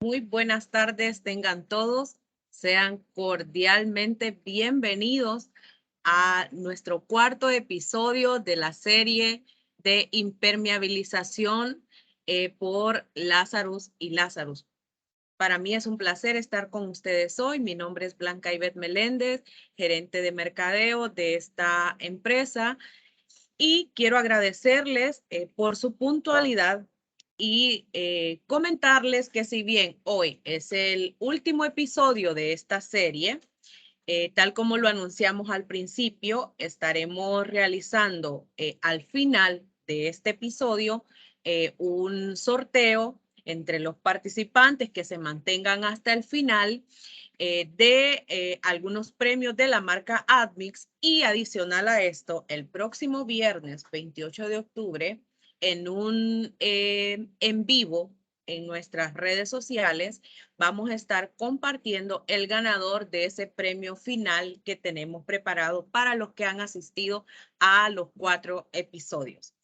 Muy buenas tardes, tengan todos. Sean cordialmente bienvenidos a nuestro cuarto episodio de la serie de impermeabilización por Lazarus y Lazarus. Para mí es un placer estar con ustedes hoy. Mi nombre es Blanca Ivette Meléndez, gerente de mercadeo de esta empresa. Y quiero agradecerles por su puntualidad y comentarles que si bien hoy es el último episodio de esta serie, tal como lo anunciamos al principio, estaremos realizando al final de este episodio un sorteo entre los participantes que se mantengan hasta el final de algunos premios de la marca Admix, y adicional a esto, el próximo viernes 28 de octubre, en un en vivo en nuestras redes sociales, vamos a estar compartiendo el ganador de ese premio final que tenemos preparado para los que han asistido a los 4 episodios.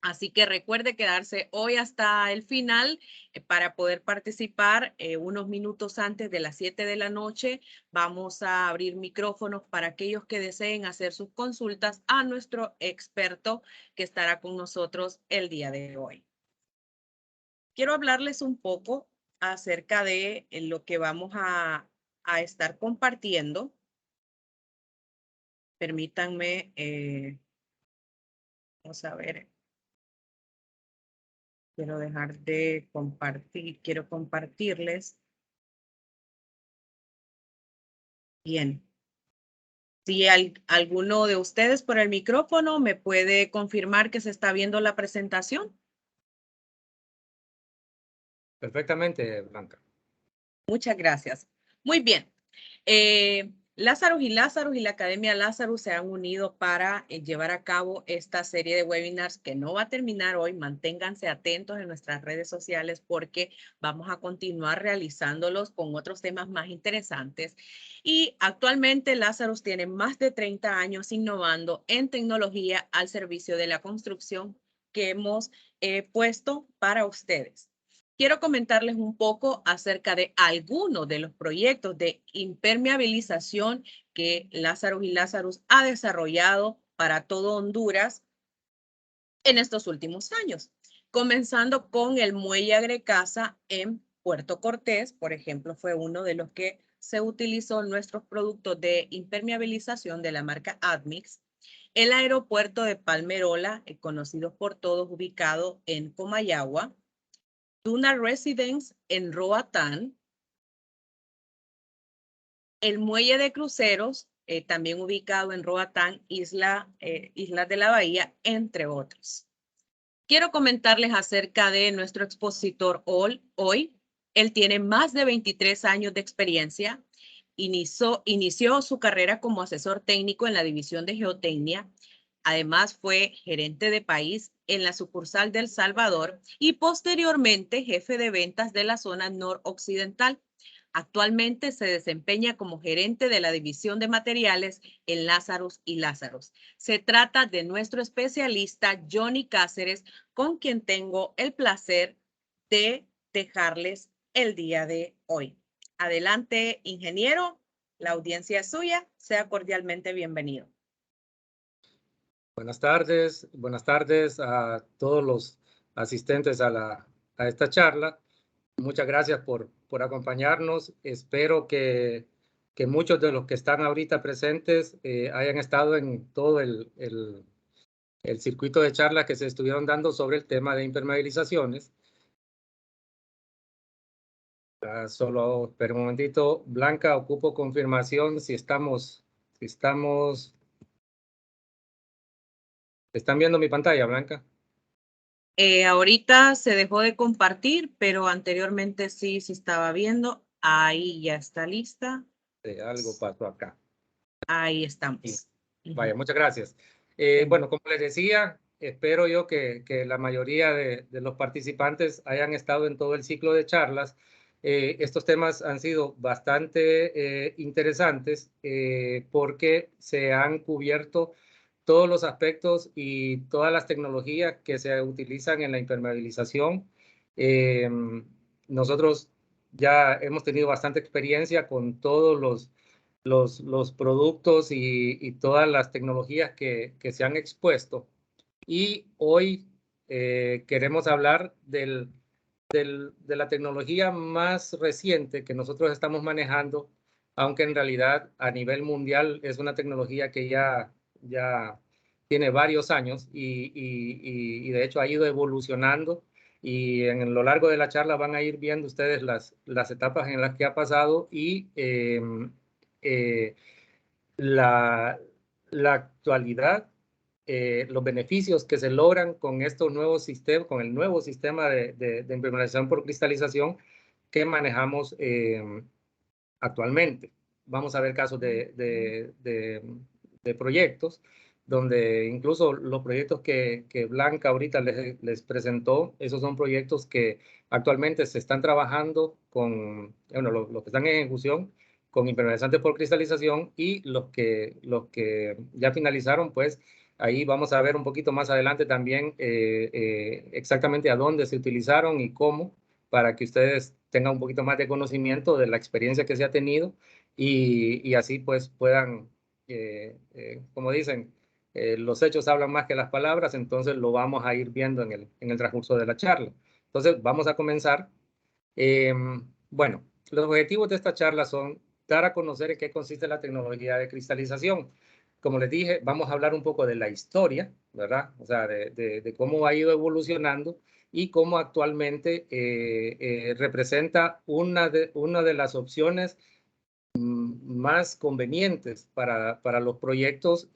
Así que recuerde quedarse hoy hasta el final para poder participar unos minutos antes de las 7 de la noche. Vamos a abrir micrófonos para aquellos que deseen hacer sus consultas a nuestro experto que estará con nosotros el día de hoy. Quiero hablarles un poco acerca de lo que vamos a estar compartiendo. Permítanme, vamos a ver. Quiero dejar de compartir, quiero compartirles. Bien. Si alguno de ustedes por el micrófono me puede confirmar que se está viendo la presentación. Perfectamente, Blanca. Muchas gracias. Muy bien. Lazarus y la Academia Lazarus se han unido para llevar a cabo esta serie de webinars que no va a terminar hoy. Manténganse atentos en nuestras redes sociales porque vamos a continuar realizándolos con otros temas más interesantes. Y actualmente Lazarus tiene más de 30 años innovando en tecnología al servicio de la construcción que hemos puesto para ustedes. Quiero comentarles un poco acerca de algunos de los proyectos de impermeabilización que Lazarus y Lazarus ha desarrollado para todo Honduras en estos últimos años, comenzando con el muelle Agrecasa en Puerto Cortés, por ejemplo, fue uno de los que se utilizó nuestros productos de impermeabilización de la marca Admix. El aeropuerto de Palmerola, conocido por todos, ubicado en Comayagua. Duna Residence en Roatán, el muelle de cruceros, también ubicado en Roatán, Islas de la Bahía, entre otros. Quiero comentarles acerca de nuestro expositor hoy. Él tiene más de 23 años de experiencia. Inició su carrera como asesor técnico en la división de geotecnia. Además, fue gerente de país en la sucursal de El Salvador y posteriormente jefe de ventas de la zona noroccidental. Actualmente se desempeña como gerente de la división de materiales en Lazarus y Lazarus. Se trata de nuestro especialista Johnny Cáceres, con quien tengo el placer de dejarles el día de hoy. Adelante, ingeniero. La audiencia es suya. Sea cordialmente bienvenido. Buenas tardes a todos los asistentes a esta charla. Muchas gracias por acompañarnos. Espero que muchos de los que están ahorita presentes hayan estado en todo el circuito de charlas que se estuvieron dando sobre el tema de impermeabilizaciones. Solo espera un momentito. Blanca, ocupo confirmación si estamos. ¿Están viendo mi pantalla, Blanca? Ahorita se dejó de compartir, pero anteriormente sí se estaba viendo. Ahí ya está lista. Algo pasó acá. Ahí estamos. Sí. Vaya, muchas gracias. Bueno, como les decía, espero yo que la mayoría de los participantes hayan estado en todo el ciclo de charlas. Estos temas han sido bastante interesantes porque se han cubierto todos los aspectos y todas las tecnologías que se utilizan en la impermeabilización. Nosotros ya hemos tenido bastante experiencia con todos los productos y todas las tecnologías que se han expuesto. Y hoy queremos hablar de la tecnología más reciente que nosotros estamos manejando, aunque en realidad a nivel mundial es una tecnología que ya tiene varios años y de hecho ha ido evolucionando, y en lo largo de la charla van a ir viendo ustedes las etapas en las que ha pasado y eh, la, la actualidad, los beneficios que se logran con estos nuevos sistemas, con el nuevo sistema de impermeabilización por cristalización que manejamos actualmente. Vamos a ver casos de proyectos donde incluso los proyectos que Blanca ahorita les presentó, esos son proyectos que actualmente se están trabajando con, bueno, los que están en ejecución con impermeabilizantes por cristalización, y los que ya finalizaron, pues ahí vamos a ver un poquito más adelante también exactamente a dónde se utilizaron y cómo, para que ustedes tengan un poquito más de conocimiento de la experiencia que se ha tenido y así pues puedan, como dicen, los hechos hablan más que las palabras, entonces lo vamos a ir viendo en el transcurso de la charla. Entonces vamos a comenzar. Eh, bueno, los objetivos de esta charla son dar a conocer en qué consiste la tecnología de cristalización. Como les dije, vamos a hablar un poco de la historia, ¿verdad? O sea, de cómo ha ido evolucionando y cómo actualmente representa una de las opciones más convenientes para los proyectos,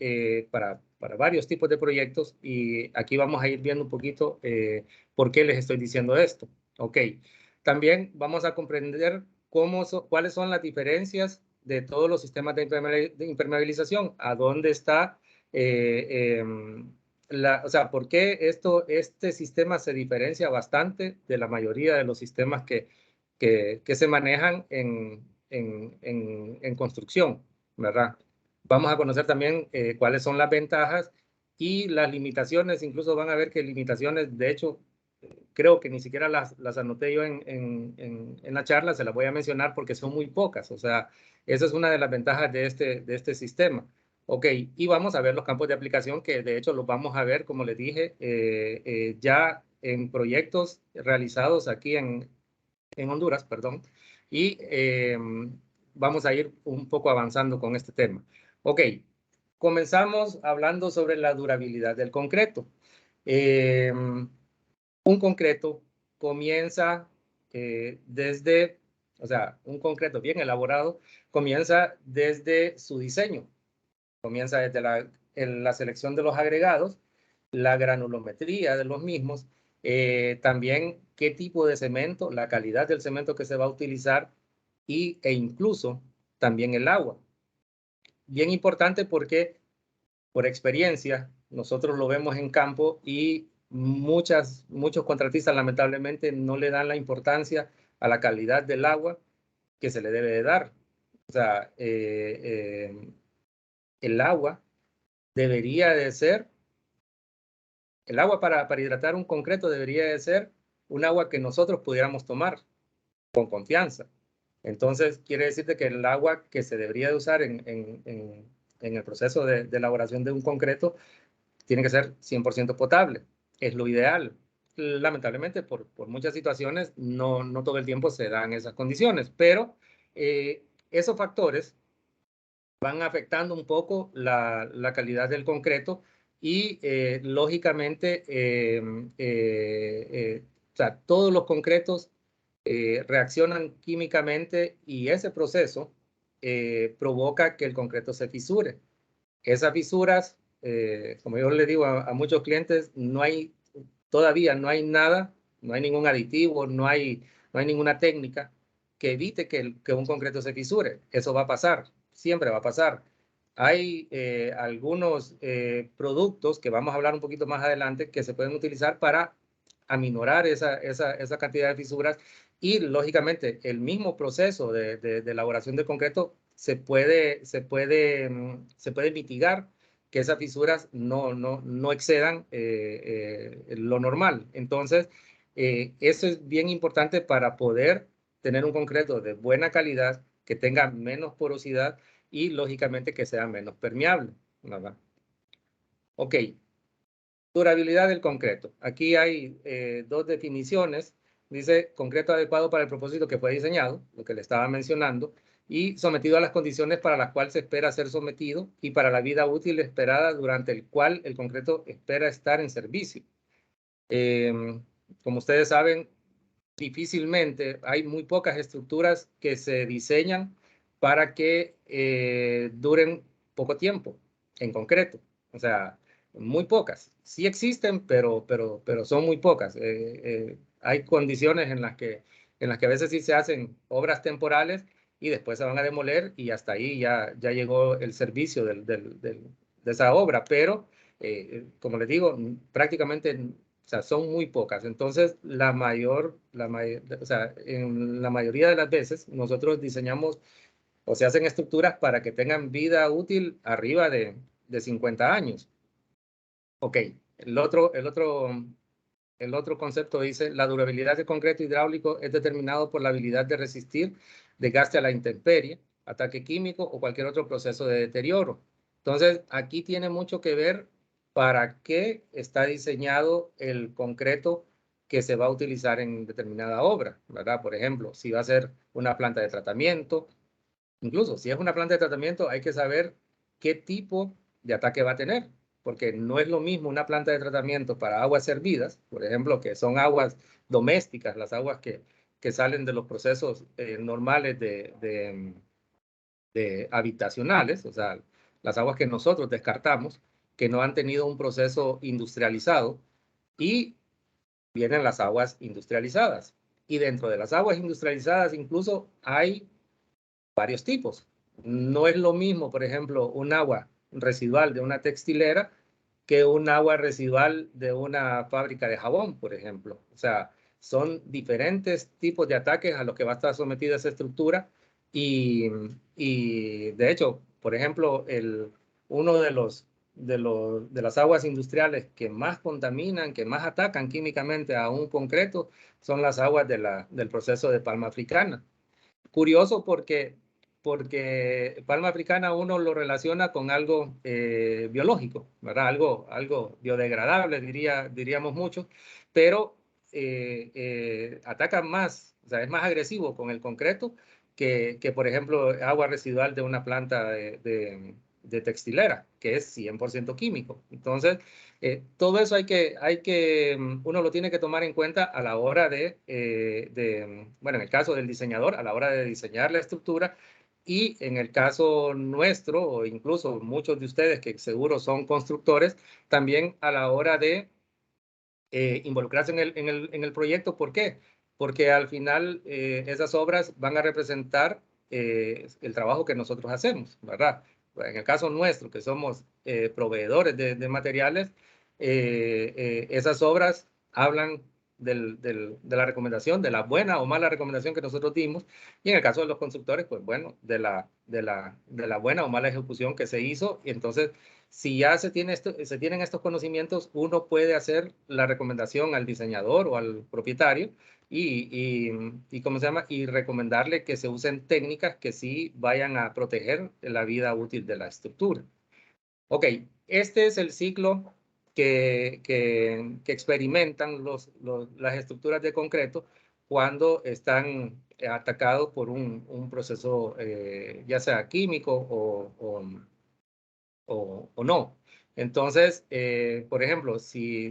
para varios tipos de proyectos, y aquí vamos a ir viendo un poquito por qué les estoy diciendo esto. Ok, también vamos a comprender cuáles son las diferencias de todos los sistemas de impermeabilización, a dónde está, o sea, por qué este sistema se diferencia bastante de la mayoría de los sistemas que se manejan en construcción, ¿verdad? Vamos a conocer también cuáles son las ventajas y las limitaciones. Incluso van a ver que limitaciones, de hecho, creo que ni siquiera las anoté yo en la charla, se las voy a mencionar porque son muy pocas. O sea, esa es una de las ventajas de este sistema. Ok, y vamos a ver los campos de aplicación, que de hecho los vamos a ver, como les dije, ya en proyectos realizados aquí en Honduras, perdón, y vamos a ir un poco avanzando con este tema. Ok, comenzamos hablando sobre la durabilidad del concreto. Un concreto comienza desde, o sea, un concreto bien elaborado comienza desde su diseño, comienza desde la selección de los agregados, la granulometría de los mismos, también qué tipo de cemento, la calidad del cemento que se va a utilizar e incluso también el agua. Bien importante porque por experiencia nosotros lo vemos en campo y muchos contratistas lamentablemente no le dan la importancia a la calidad del agua que se le debe de dar. O sea, el agua debería de ser el agua para hidratar un concreto debería de ser un agua que nosotros pudiéramos tomar con confianza. Entonces, quiere decirte que el agua que se debería de usar en el proceso de elaboración de un concreto tiene que ser 100% potable. Es lo ideal. Lamentablemente, por muchas situaciones, no todo el tiempo se dan esas condiciones, pero esos factores van afectando un poco la calidad del concreto y lógicamente, o sea, todos los concretos reaccionan químicamente y ese proceso provoca que el concreto se fisure. Esas fisuras, como yo le digo a muchos clientes, todavía no hay nada, no hay ningún aditivo, no hay ninguna técnica que evite que un concreto se fisure. Eso va a pasar, siempre va a pasar. Hay algunos productos que vamos a hablar un poquito más adelante que se pueden utilizar para aminorar esa cantidad de fisuras, y lógicamente el mismo proceso de elaboración del concreto se puede mitigar que esas fisuras no excedan lo normal. Entonces, eso es bien importante para poder tener un concreto de buena calidad, que tenga menos porosidad y lógicamente que sea menos permeable, ¿verdad? Ok, durabilidad del concreto. Aquí hay dos definiciones. Dice concreto adecuado para el propósito que fue diseñado, lo que le estaba mencionando, y sometido a las condiciones para las cuales se espera ser sometido y para la vida útil esperada durante el cual el concreto espera estar en servicio. Como ustedes saben, difícilmente hay muy pocas estructuras que se diseñan para que duren poco tiempo en concreto. O sea, muy pocas. Sí existen, pero son muy pocas. Hay condiciones en las que a veces sí se hacen obras temporales y después se van a demoler y hasta ahí ya llegó el servicio de esa obra. Pero, como les digo, prácticamente, o sea, son muy pocas. Entonces, o sea, en la mayoría de las veces nosotros diseñamos o se hacen estructuras para que tengan vida útil arriba de 50 años. Ok, el otro concepto dice, la durabilidad del concreto hidráulico es determinado por la habilidad de resistir desgaste a la intemperie, ataque químico o cualquier otro proceso de deterioro. Entonces, aquí tiene mucho que ver para qué está diseñado el concreto que se va a utilizar en determinada obra, ¿verdad? Por ejemplo, si va a ser una planta de tratamiento, incluso si es una planta de tratamiento, hay que saber qué tipo de ataque va a tener, porque no es lo mismo una planta de tratamiento para aguas servidas, por ejemplo, que son aguas domésticas, las aguas que salen de los procesos normales de habitacionales, o sea, las aguas que nosotros descartamos, que no han tenido un proceso industrializado, y vienen las aguas industrializadas. Y dentro de las aguas industrializadas incluso hay varios tipos. No es lo mismo, por ejemplo, un agua residual de una textilera que un agua residual de una fábrica de jabón, por ejemplo. O sea, son diferentes tipos de ataques a los que va a estar sometida esa estructura y de hecho, por ejemplo, uno de las aguas industriales que más contaminan, que más atacan químicamente a un concreto, son las aguas del proceso de palma africana. Curioso porque palma africana uno lo relaciona con algo biológico, ¿verdad? Algo biodegradable, diríamos mucho, pero ataca más, o sea, es más agresivo con el concreto por ejemplo, agua residual de una planta de textilera, que es 100% químico. Entonces, todo eso uno lo tiene que tomar en cuenta a la hora bueno, en el caso del diseñador, a la hora de diseñar la estructura, y en el caso nuestro, o incluso muchos de ustedes que seguro son constructores, también a la hora de involucrarse en el proyecto. ¿Por qué? Porque al final esas obras van a representar el trabajo que nosotros hacemos, ¿verdad? En el caso nuestro, que somos proveedores de materiales, esas obras hablan de la recomendación, de la buena o mala recomendación que nosotros dimos, y en el caso de los constructores, pues bueno, de la buena o mala ejecución que se hizo. Y entonces, si ya se tienen estos conocimientos, uno puede hacer la recomendación al diseñador o al propietario ¿cómo se llama? Y recomendarle que se usen técnicas que sí vayan a proteger la vida útil de la estructura. Ok, este es el ciclo que experimentan las estructuras de concreto cuando están atacados por un proceso ya sea químico o no. Entonces, por ejemplo, si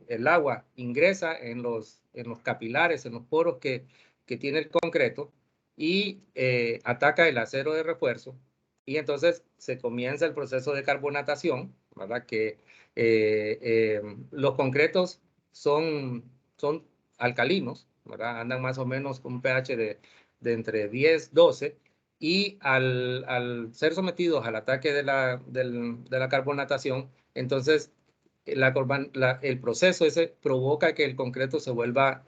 el agua ingresa en los capilares, en los poros que tiene el concreto y ataca el acero de refuerzo, y entonces se comienza el proceso de carbonatación, ¿verdad? Que los concretos son alcalinos, ¿verdad? Andan más o menos con un pH de entre 10, 12, y al ser sometidos al ataque de la carbonatación, entonces el proceso ese provoca que el concreto se vuelva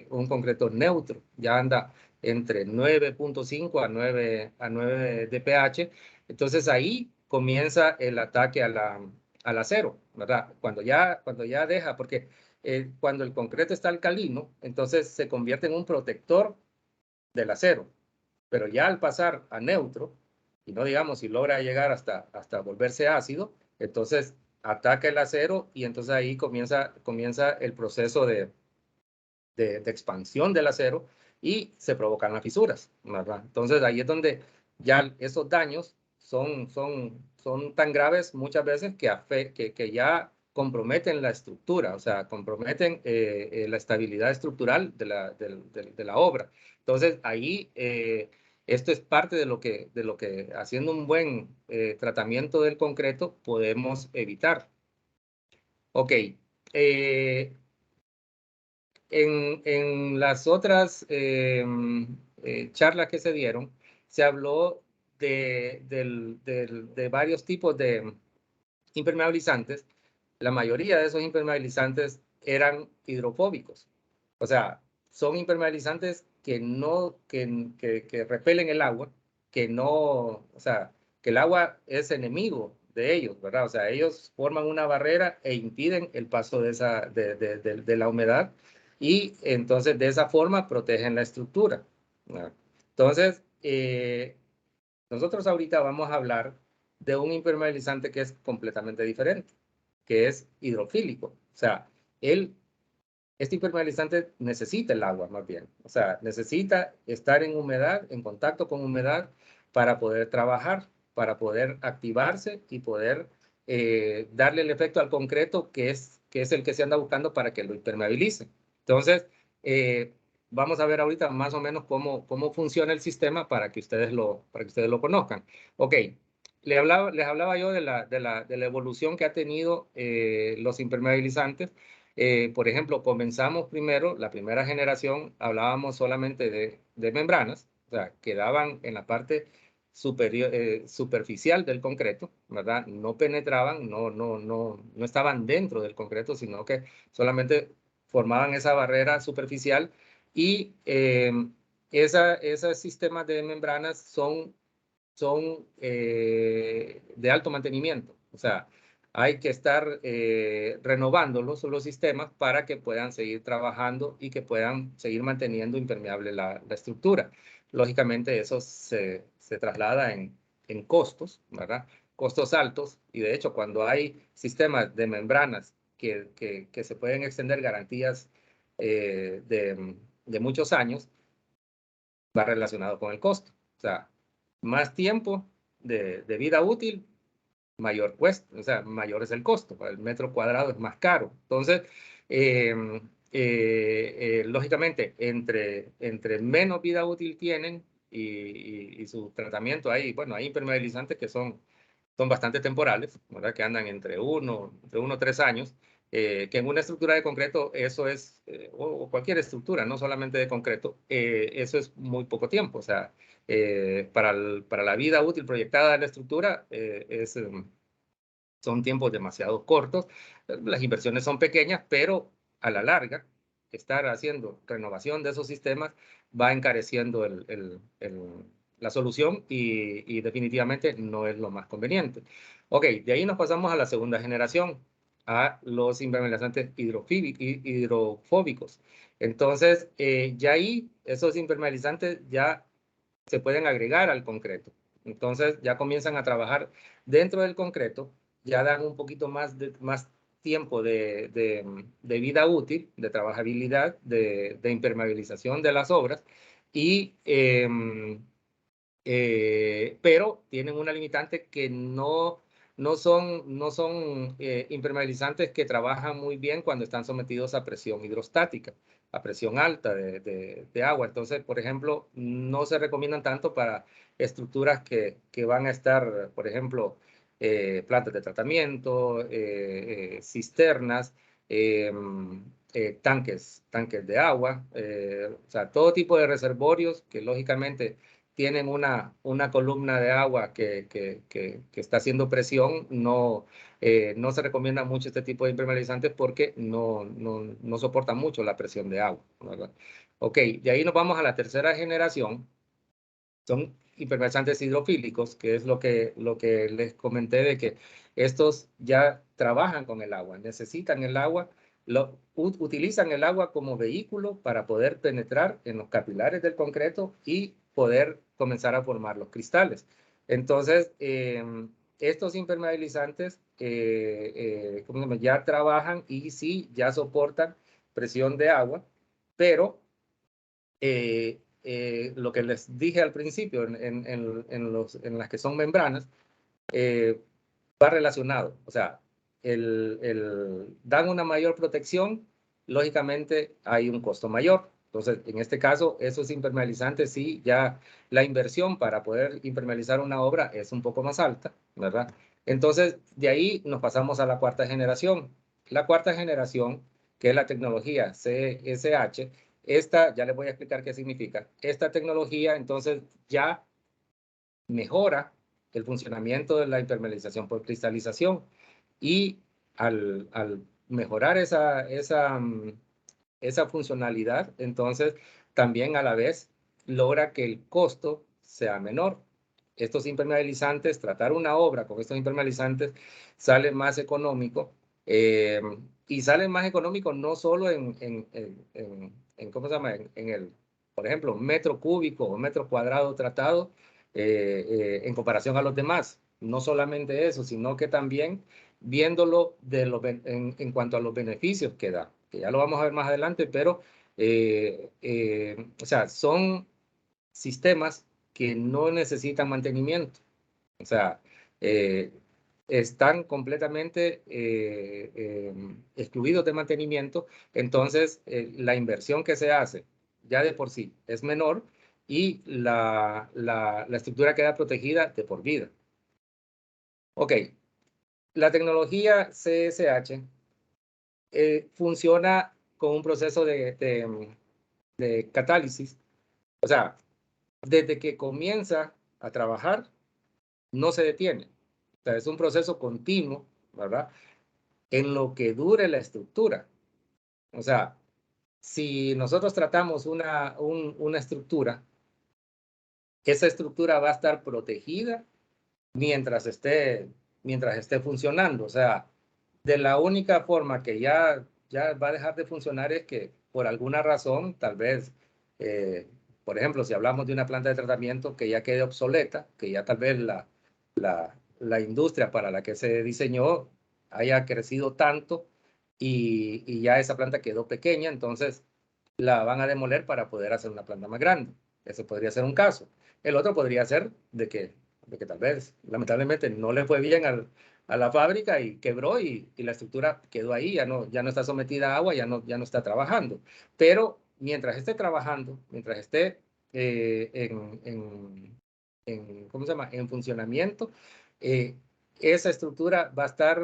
un concreto neutro, ya anda entre 9.5 a 9 de pH. Entonces ahí comienza el ataque al acero, ¿verdad? Cuando ya deja, porque cuando el concreto está alcalino, entonces se convierte en un protector del acero. Pero ya al pasar a neutro, y no digamos si logra llegar hasta volverse ácido, entonces ataca el acero y entonces ahí comienza el proceso de expansión del acero y se provocan las fisuras, ¿verdad? Entonces ahí es donde ya esos daños son tan graves muchas veces que ya comprometen la estructura, o sea, comprometen la estabilidad estructural de la obra. Entonces ahí esto es parte de lo que haciendo un buen tratamiento del concreto podemos evitar. Ok. En las otras charlas que se dieron, se habló de varios tipos de impermeabilizantes. La mayoría de esos impermeabilizantes eran hidrofóbicos. O sea, son impermeabilizantes que repelen el agua, o sea, que el agua es enemigo de ellos, ¿verdad? O sea, ellos forman una barrera e impiden el paso de la humedad y entonces de esa forma protegen la estructura, ¿no? Entonces, nosotros ahorita vamos a hablar de un impermeabilizante que es completamente diferente, que es hidrofílico. O sea, este impermeabilizante necesita el agua más bien. O sea, necesita estar en humedad, en contacto con humedad para poder trabajar, para poder activarse y poder darle el efecto al concreto que es el que se anda buscando para que lo impermeabilice. Entonces, vamos a ver ahorita más o menos cómo funciona el sistema para que ustedes lo conozcan. Ok, les hablaba yo de la evolución que ha tenido los impermeabilizantes. Por ejemplo, comenzamos primero, la primera generación, hablábamos solamente de membranas, o sea, quedaban en la parte superficial del concreto, ¿verdad? No penetraban, no estaban dentro del concreto, sino que solamente formaban esa barrera superficial y esos sistemas de membranas son de alto mantenimiento, o sea, hay que estar renovando los sistemas para que puedan seguir trabajando y que puedan seguir manteniendo impermeable la estructura. Lógicamente eso se traslada en costos, ¿verdad? Costos altos y de hecho cuando hay sistemas de membranas que se pueden extender garantías de muchos años, va relacionado con el costo. O sea, más tiempo de vida útil, mayor cuesta, o sea, mayor es el costo, el metro cuadrado es más caro. Entonces, lógicamente, entre menos vida útil tienen y su tratamiento hay, bueno, hay impermeabilizantes que son bastante temporales, ¿verdad? Que andan entre uno o 3 años, que en una estructura de concreto eso es, o cualquier estructura, no solamente de concreto, eso es muy poco tiempo. O sea, para la vida útil proyectada de la estructura son tiempos demasiado cortos. Las inversiones son pequeñas, pero a la larga, estar haciendo renovación de esos sistemas va encareciendo la solución y definitivamente no es lo más conveniente. Ok, de ahí nos pasamos a la segunda generación, a los impermeabilizantes hidrofóbicos. Entonces, ya ahí esos impermeabilizantes ya se pueden agregar al concreto. Entonces, ya comienzan a trabajar dentro del concreto, ya dan un poquito más tiempo de vida útil, de trabajabilidad, de impermeabilización de las obras, pero tienen una limitante que no son impermeabilizantes que trabajan muy bien cuando están sometidos a presión hidrostática, a presión alta de agua. Entonces, por ejemplo, no se recomiendan tanto para estructuras que van a estar, por ejemplo, plantas de tratamiento, cisternas, tanques de agua, o sea, todo tipo de reservorios que lógicamente tienen una columna de agua que está haciendo presión, no se recomienda mucho este tipo de impermeabilizantes porque no soportan mucho la presión de agua, ¿verdad? Ok, de ahí nos vamos a la tercera generación. Son impermeabilizantes hidrofílicos, que es lo que les comenté de que estos ya trabajan con el agua, necesitan el agua utilizan el agua como vehículo para poder penetrar en los capilares del concreto y poder comenzar a formar los cristales. Entonces, estos impermeabilizantes ya trabajan y sí, ya soportan presión de agua, pero lo que les dije al principio en las que son membranas, va relacionado. O sea, dan una mayor protección, lógicamente hay un costo mayor. Entonces, en este caso, esos impermeabilizantes, sí, ya la inversión para poder impermeabilizar una obra es un poco más alta, ¿verdad? Entonces, de ahí nos pasamos a la cuarta generación. La cuarta generación, que es la tecnología CSH, esta, ya les voy a explicar qué significa. Esta tecnología, entonces, ya mejora el funcionamiento de la impermeabilización por cristalización y al mejorar esa funcionalidad, entonces también a la vez logra que el costo sea menor. Estos impermeabilizantes, tratar una obra con estos impermeabilizantes sale más económico, y sale más económico no solo ¿cómo se llama? Por ejemplo, metro cúbico o metro cuadrado tratado, en comparación a los demás. No solamente eso, sino que también viéndolo en cuanto a los beneficios que da, que ya lo vamos a ver más adelante, pero o sea, son sistemas que no necesitan mantenimiento. O sea, están completamente excluidos de mantenimiento. Entonces, la inversión que se hace ya de por sí es menor y la estructura queda protegida de por vida. Ok, la tecnología CSH funciona con un proceso de catálisis. O sea, desde que comienza a trabajar, no se detiene. O sea, es un proceso continuo, ¿verdad? En lo que dure la estructura. O sea, si nosotros tratamos una estructura, esa estructura va a estar protegida mientras esté funcionando. O sea, de la única forma que ya va a dejar de funcionar es que por alguna razón, tal vez, por ejemplo, si hablamos de una planta de tratamiento que ya quede obsoleta, que ya tal vez la industria para la que se diseñó haya crecido tanto y ya esa planta quedó pequeña, entonces la van a demoler para poder hacer una planta más grande. Ese podría ser un caso. El otro podría ser de que tal vez, lamentablemente, no le fue bien a la fábrica y quebró y la estructura quedó ahí, ya no está sometida a agua, ya no está trabajando. Pero mientras esté trabajando, mientras esté ¿cómo se llama? En funcionamiento, esa estructura va a estar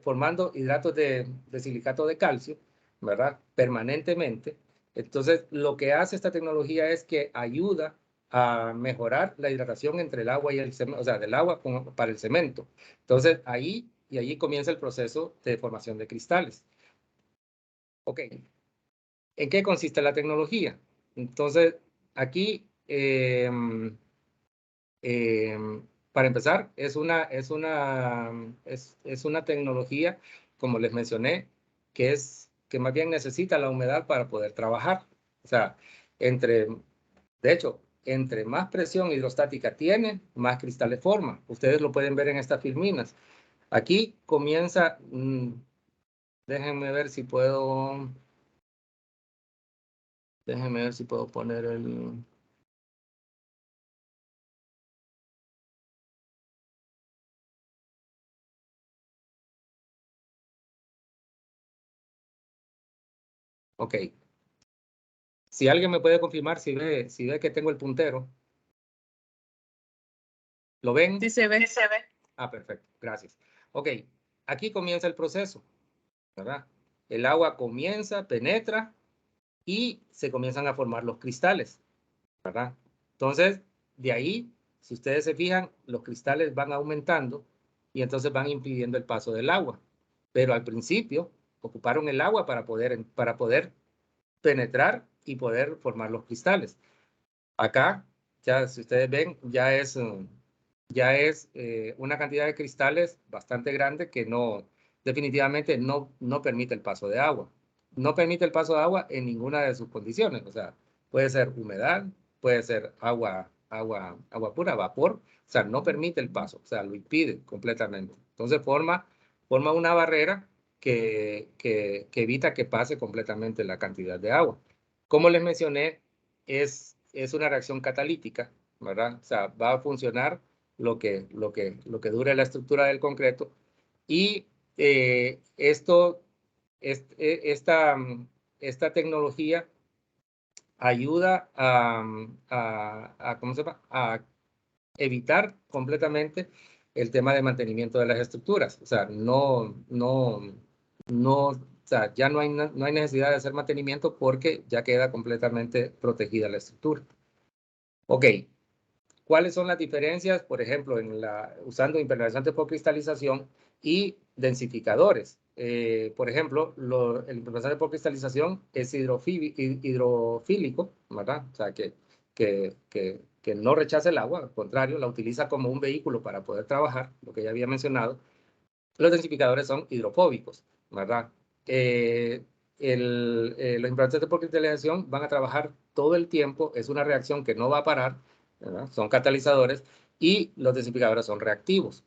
formando hidratos de silicato de calcio, ¿verdad? Permanentemente. Entonces, lo que hace esta tecnología es que ayuda a mejorar la hidratación entre el agua y el cemento, o sea, del agua para el cemento. Entonces, allí comienza el proceso de formación de cristales. Ok, ¿en qué consiste la tecnología? Entonces, aquí, para empezar, es una tecnología, como les mencioné, que más bien necesita la humedad para poder trabajar. O sea, de hecho, entre más presión hidrostática tiene, más cristales forma. Ustedes lo pueden ver en estas filminas. Aquí comienza, déjenme ver si puedo poner el... Ok. Si alguien me puede confirmar si ve que tengo el puntero. ¿Lo ven? Sí se ve. Sí se ve. Ah, perfecto. Gracias. Ok. Aquí comienza el proceso, ¿verdad? El agua comienza, penetra y se comienzan a formar los cristales, ¿verdad? Entonces, de ahí, si ustedes se fijan, los cristales van aumentando y entonces van impidiendo el paso del agua. Pero al principio ocuparon el agua para poder penetrar y poder formar los cristales. Acá, ya si ustedes ven, ya es una cantidad de cristales bastante grande que no definitivamente no permite el paso de agua. No permite el paso de agua en ninguna de sus condiciones. O sea, puede ser humedad, puede ser agua pura, vapor. O sea, no permite el paso. O sea, lo impide completamente. Entonces forma una barrera que evita que pase completamente la cantidad de agua. Como les mencioné, es una reacción catalítica, ¿verdad? O sea, va a funcionar lo que dure la estructura del concreto. Y esta tecnología ayuda ¿cómo se llama? A evitar completamente el tema de mantenimiento de las estructuras. O sea, o sea, ya no hay necesidad de hacer mantenimiento porque ya queda completamente protegida la estructura. Ok, ¿cuáles son las diferencias, por ejemplo, usando impermeabilizantes por cristalización y densificadores? Por ejemplo, el impermeabilizante por cristalización es hidrofílico, ¿verdad? O sea, que no rechaza el agua, al contrario, la utiliza como un vehículo para poder trabajar, lo que ya había mencionado. Los densificadores son hidrofóbicos, ¿verdad? Los impermeabilizantes por cristalización van a trabajar todo el tiempo, es una reacción que no va a parar, ¿verdad? Son catalizadores, y los densificadores son reactivos.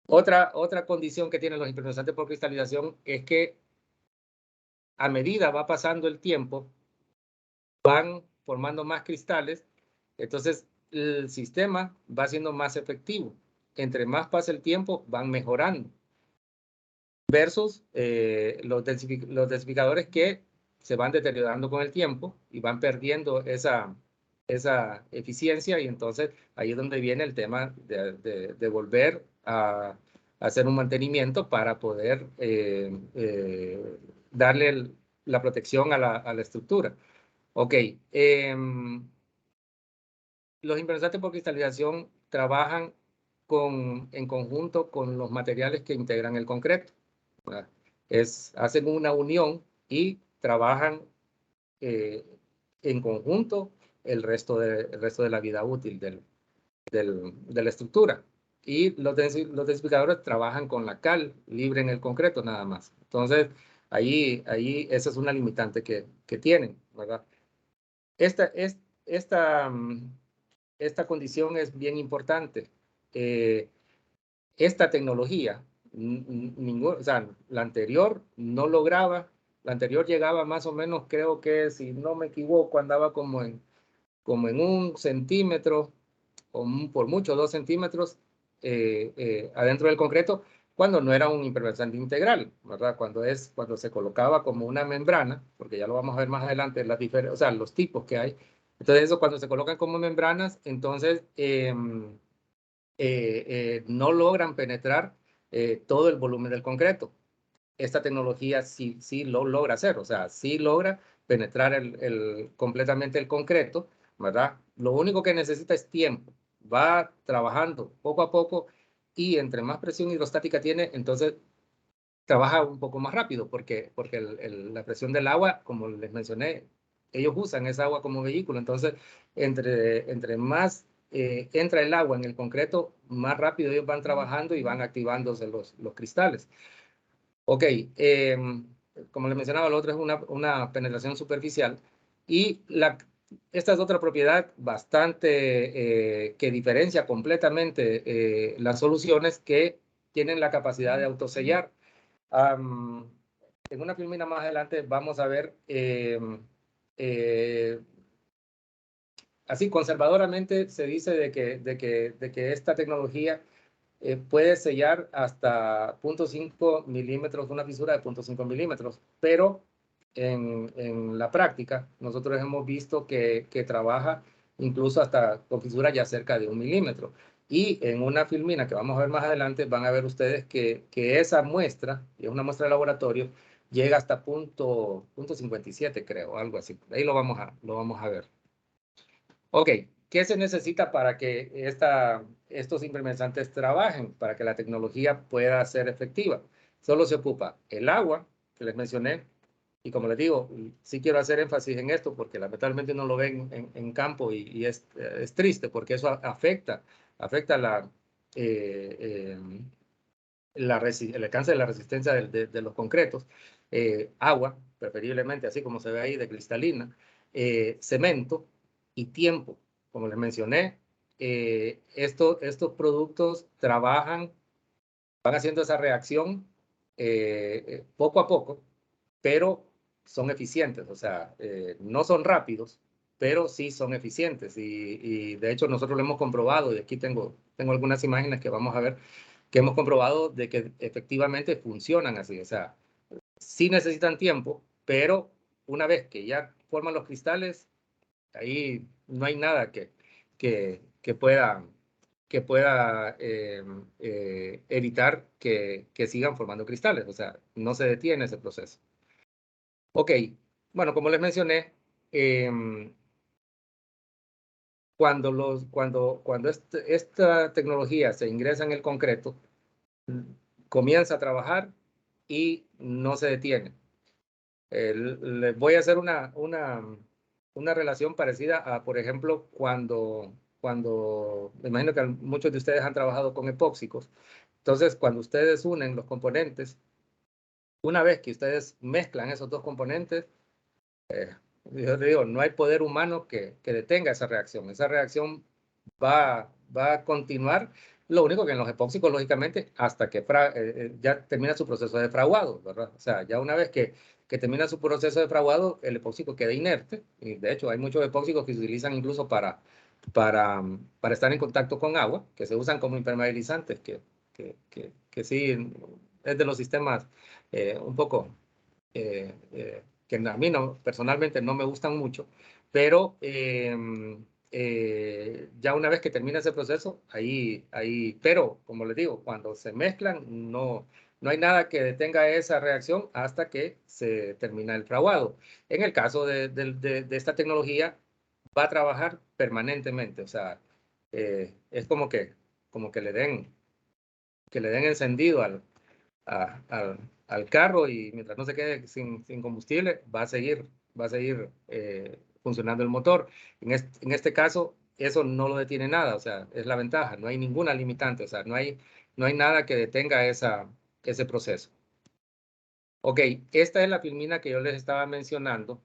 Otra condición que tienen los impermeabilizantes por cristalización es que a medida va pasando el tiempo, van formando más cristales, entonces el sistema va siendo más efectivo. Entre más pasa el tiempo, van mejorando. Versus los densificadores que se van deteriorando con el tiempo y van perdiendo esa eficiencia, y entonces ahí es donde viene el tema de volver a hacer un mantenimiento para poder darle la protección a la estructura. Ok, los impermeabilizantes por cristalización trabajan en conjunto con los materiales que integran el concreto. Hacen una unión y trabajan en conjunto el resto de la vida útil de la estructura. Y los densificadores trabajan con la cal libre en el concreto nada más. Entonces, ahí esa es una limitante que tienen, ¿verdad? Esta condición es bien importante. Esta tecnología, o sea, la anterior no lograba, la anterior llegaba más o menos, creo que si no me equivoco, andaba como en 1 centímetro, o por mucho 2 centímetros adentro del concreto, cuando no era un impermeabilizante integral, ¿verdad? Cuando se colocaba como una membrana, porque ya lo vamos a ver más adelante, o sea, los tipos que hay. Entonces eso, cuando se colocan como membranas, entonces no logran penetrar todo el volumen del concreto. Esta tecnología sí lo logra hacer, o sea, sí logra penetrar completamente el concreto, ¿verdad? Lo único que necesita es tiempo. Va trabajando poco a poco, y entre más presión hidrostática tiene, entonces trabaja un poco más rápido, porque la presión del agua, como les mencioné, ellos usan esa agua como vehículo. Entonces, entre más entra el agua en el concreto, más rápido ellos van trabajando y van activándose los cristales. Ok, como les mencionaba, lo otro es una penetración superficial, y esta es otra propiedad bastante que diferencia completamente las soluciones, que tienen la capacidad de autosellar. En una filmina más adelante vamos a ver, así conservadoramente se dice de que esta tecnología puede sellar hasta 0.5 milímetros, una fisura de 0.5 milímetros, pero en la práctica nosotros hemos visto que trabaja incluso hasta con fisuras ya cerca de 1 milímetro. Y en una filmina que vamos a ver más adelante, van a ver ustedes que esa muestra, y es una muestra de laboratorio, llega hasta 0.57, creo, algo así. Ahí lo vamos a ver. Ok, ¿qué se necesita para que estos impermeabilizantes trabajen, para que la tecnología pueda ser efectiva? Solo se ocupa el agua, que les mencioné, y como les digo, sí quiero hacer énfasis en esto, porque lamentablemente uno lo ve en campo, y es triste, porque eso afecta el alcance de la resistencia de los concretos, agua, preferiblemente así como se ve ahí de cristalina, cemento y tiempo. Como les mencioné, estos productos trabajan, van haciendo esa reacción poco a poco, pero son eficientes, o sea, no son rápidos, pero sí son eficientes. Y de hecho nosotros lo hemos comprobado, y aquí tengo algunas imágenes que vamos a ver, que hemos comprobado de que efectivamente funcionan así. O sea, sí necesitan tiempo, pero una vez que ya forman los cristales, ahí no hay nada que pueda evitar que sigan formando cristales. O sea, no se detiene ese proceso. Ok, bueno, como les mencioné, cuando esta tecnología se ingresa en el concreto, comienza a trabajar y no se detiene. Les voy a hacer una relación parecida a, por ejemplo, me imagino que muchos de ustedes han trabajado con epóxicos. Entonces, cuando ustedes unen los componentes, una vez que ustedes mezclan esos dos componentes, yo te digo, no hay poder humano que detenga esa reacción. Esa reacción va a continuar. Lo único que en los epóxicos, lógicamente, hasta que ya termina su proceso de fraguado, ¿verdad? O sea, ya una vez que termina su proceso de fraguado, el epóxico queda inerte. Y de hecho, hay muchos epóxicos que se utilizan incluso para estar en contacto con agua, que se usan como impermeabilizantes, que sí es de los sistemas un poco que a mí personalmente no me gustan mucho, pero ya una vez que termina ese proceso, pero como les digo, cuando se mezclan, no hay nada que detenga esa reacción hasta que se termina el fraguado. En el caso de esta tecnología, va a trabajar permanentemente, o sea, es como que le den encendido a- al, al carro, y mientras no se quede sin combustible, va a seguir funcionando el motor. En este caso, eso no lo detiene nada, o sea, es la ventaja, no hay ninguna limitante, o sea, no hay nada que detenga ese proceso. Ok, esta es la filmina que yo les estaba mencionando.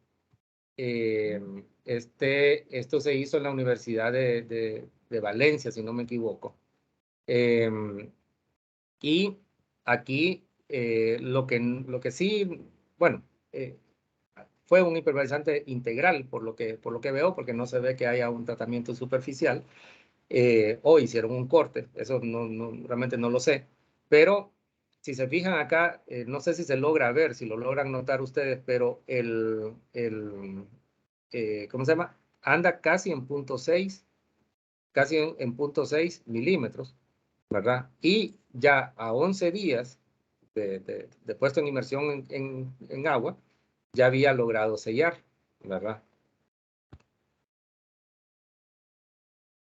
Esto se hizo en la Universidad de Valencia, si no me equivoco. Y aquí lo que sí, bueno, fue un impermeabilizante integral por lo que veo, porque no se ve que haya un tratamiento superficial, o hicieron un corte, eso realmente no lo sé, pero si se fijan acá, no sé si se logra ver, si lo logran notar ustedes, pero ¿cómo se llama? Anda casi en punto 6, casi en punto 6 milímetros, ¿verdad? Y ya a 11 días de puesto en inmersión en agua, ya había logrado sellar, ¿verdad?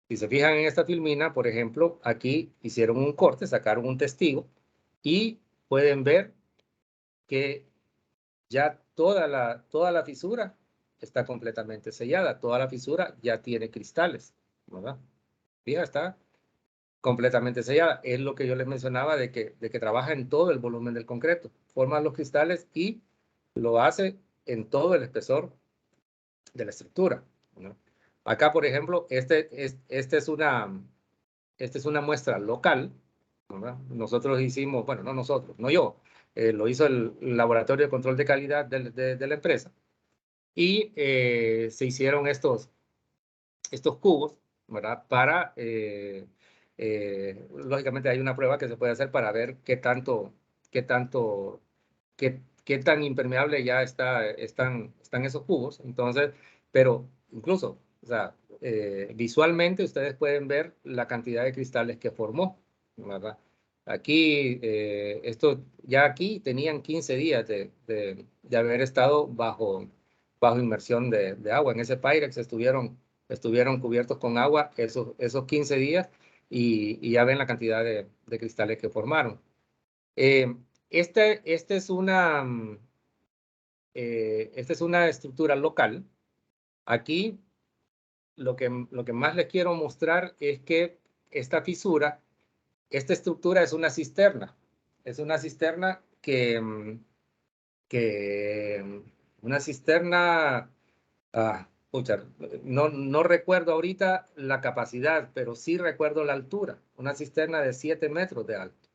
Si se fijan en esta filmina, por ejemplo, aquí hicieron un corte, sacaron un testigo y pueden ver que ya toda la fisura está completamente sellada, toda la fisura ya tiene cristales, ¿verdad? Fija, está completamente sellada. Es lo que yo les mencionaba de que trabaja en todo el volumen del concreto, forma los cristales y lo hace en todo el espesor de la estructura, ¿no? Acá, por ejemplo, esta es una muestra local, ¿verdad? Nosotros hicimos, bueno, no nosotros, no yo, lo hizo el laboratorio de control de calidad de la empresa, y se hicieron estos cubos, ¿verdad? Lógicamente hay una prueba que se puede hacer para ver qué tanto, qué tan impermeable ya están esos cubos. Entonces, pero incluso, o sea, visualmente ustedes pueden ver la cantidad de cristales que formó, ¿verdad? Aquí, ya aquí tenían 15 días de haber estado bajo inmersión de agua. En ese Pyrex estuvieron cubiertos con agua esos 15 días, y ya ven la cantidad de cristales que formaron. Esta es una estructura local. Aquí lo que más les quiero mostrar es que esta estructura es una cisterna. es una cisterna una cisterna, pucha, no recuerdo ahorita la capacidad, pero sí recuerdo la altura, una cisterna de 7 metros de alto.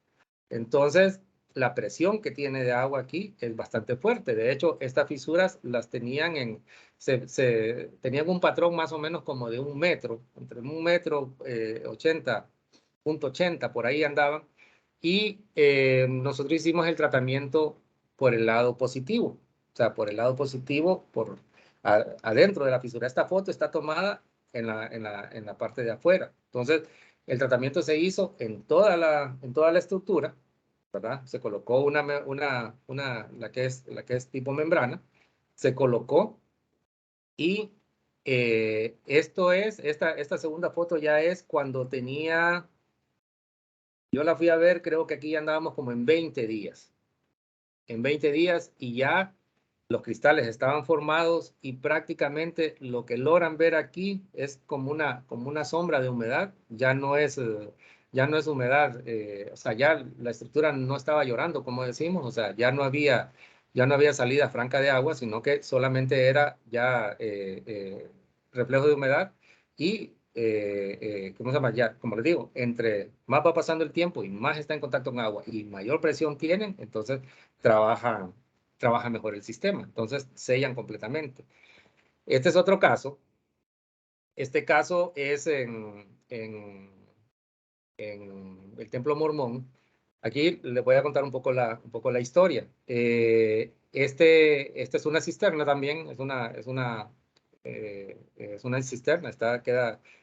Entonces, la presión que tiene de agua aquí es bastante fuerte. De hecho, estas fisuras las tenían tenían un patrón más o menos como de 1 metro, entre 1 metro 80, por ahí andaban. Y nosotros hicimos el tratamiento por el lado positivo. O sea, por el lado positivo, adentro de la fisura. Esta foto está tomada en la parte de afuera. Entonces, el tratamiento se hizo en toda la estructura, ¿verdad? Se colocó la que es tipo membrana, se colocó y esta segunda foto ya es cuando yo la fui a ver, creo que aquí ya andábamos como en 20 días. En 20 días y ya los cristales estaban formados y prácticamente lo que logran ver aquí es como una sombra de humedad, ya no es humedad, o sea, ya la estructura no estaba llorando, como decimos, o sea, ya no había salida franca de agua, sino que solamente era ya reflejo de humedad y, ¿cómo se llama? Ya, como les digo, entre más va pasando el tiempo y más está en contacto con agua y mayor presión tienen, entonces trabaja mejor el sistema. Entonces, sellan completamente. Este es otro caso. Este caso es en el Templo Mormón. Aquí les voy a contar un poco la historia. Esta es una cisterna también, es una cisterna,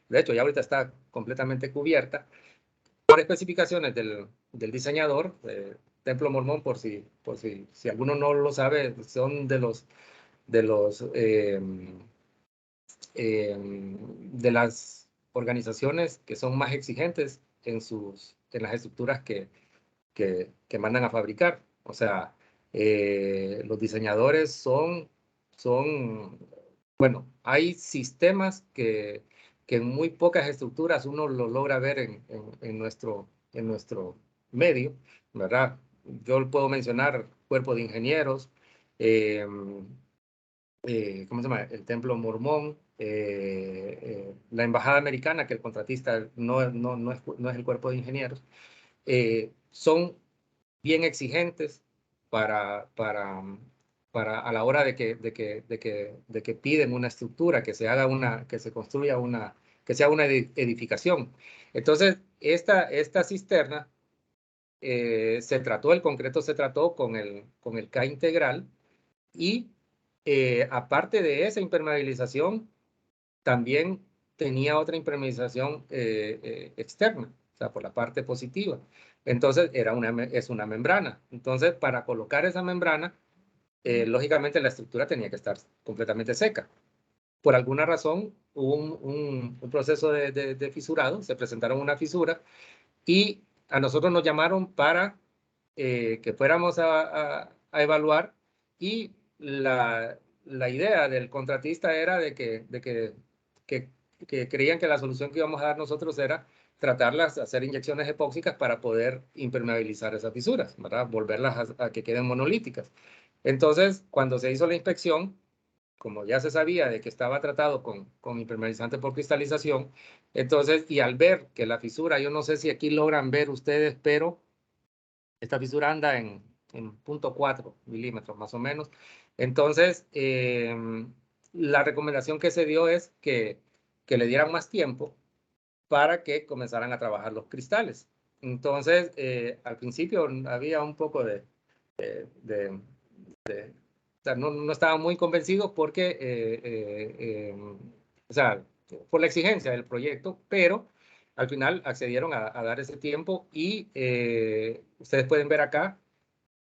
de hecho, ya ahorita está completamente cubierta por especificaciones del diseñador. Templo Mormón, por si alguno no lo sabe, son de las organizaciones que son más exigentes en las estructuras que mandan a fabricar. O sea, los diseñadores bueno, hay sistemas que en muy pocas estructuras uno lo logra ver en nuestro medio, ¿verdad? Yo puedo mencionar cuerpo de ingenieros, ¿cómo se llama? El Templo Mormón, la Embajada Americana, que el contratista no es el cuerpo de ingenieros, son bien exigentes a la hora de que piden una estructura, que se construya que sea una edificación. Entonces, esta cisterna el concreto se trató con el K integral y aparte de esa impermeabilización, también tenía otra impermeabilización externa, o sea, por la parte positiva. Entonces, es una membrana. Entonces, para colocar esa membrana, lógicamente la estructura tenía que estar completamente seca. Por alguna razón, hubo un proceso de fisurado, se presentaron una fisura y a nosotros nos llamaron para que fuéramos a evaluar y la idea del contratista era de que creían que la solución que íbamos a dar nosotros era tratarlas, hacer inyecciones epóxicas para poder impermeabilizar esas fisuras, ¿verdad? Volverlas a que queden monolíticas. Entonces, cuando se hizo la inspección, como ya se sabía de que estaba tratado con impermeabilizante por cristalización, entonces, y al ver que la fisura, yo no sé si aquí logran ver ustedes, pero esta fisura anda en 0.4 milímetros más o menos. Entonces, la recomendación que se dio es que le dieran más tiempo para que comenzaran a trabajar los cristales. Entonces, al principio había un poco o sea, no estaba muy convencido porque, o sea, por la exigencia del proyecto, pero al final accedieron a dar ese tiempo y ustedes pueden ver acá,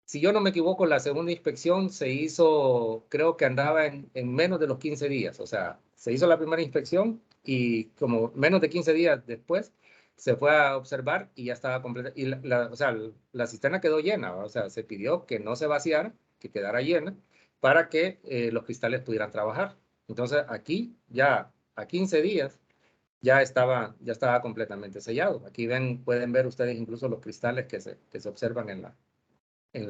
si yo no me equivoco, la segunda inspección se hizo, creo que andaba en menos de los 15 días, o sea, se hizo la primera inspección y como menos de 15 días después se fue a observar y ya estaba completa, y o sea, la cisterna quedó llena, o sea, se pidió que no se vaciara, que quedara llena, para que los cristales pudieran trabajar. Entonces aquí ya a 15 días ya estaba completamente sellado. Aquí pueden ver ustedes incluso los cristales que se observan ya en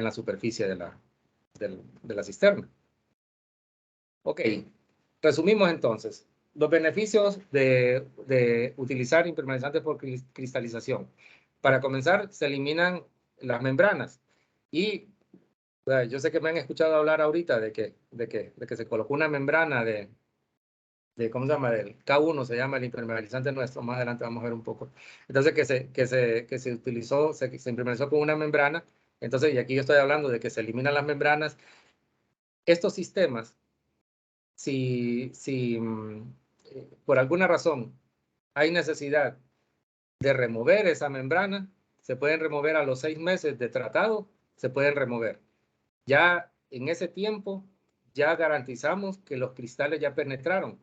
la superficie de la cisterna. Ok, resumimos entonces. Los beneficios de utilizar impermeabilizantes por cristalización. Para comenzar, se eliminan las membranas. Y yo sé que me han escuchado hablar ahorita de que se colocó una membrana ¿cómo se llama? Del K1 se llama el impermeabilizante nuestro. Más adelante vamos a ver un poco. Entonces, que se utilizó, se impermeabilizó con una membrana. Entonces, y aquí yo estoy hablando de que se eliminan las membranas. Estos sistemas, si por alguna razón hay necesidad de remover esa membrana, se pueden remover a los 6 meses de tratado, se pueden remover. Ya en ese tiempo, ya garantizamos que los cristales ya penetraron,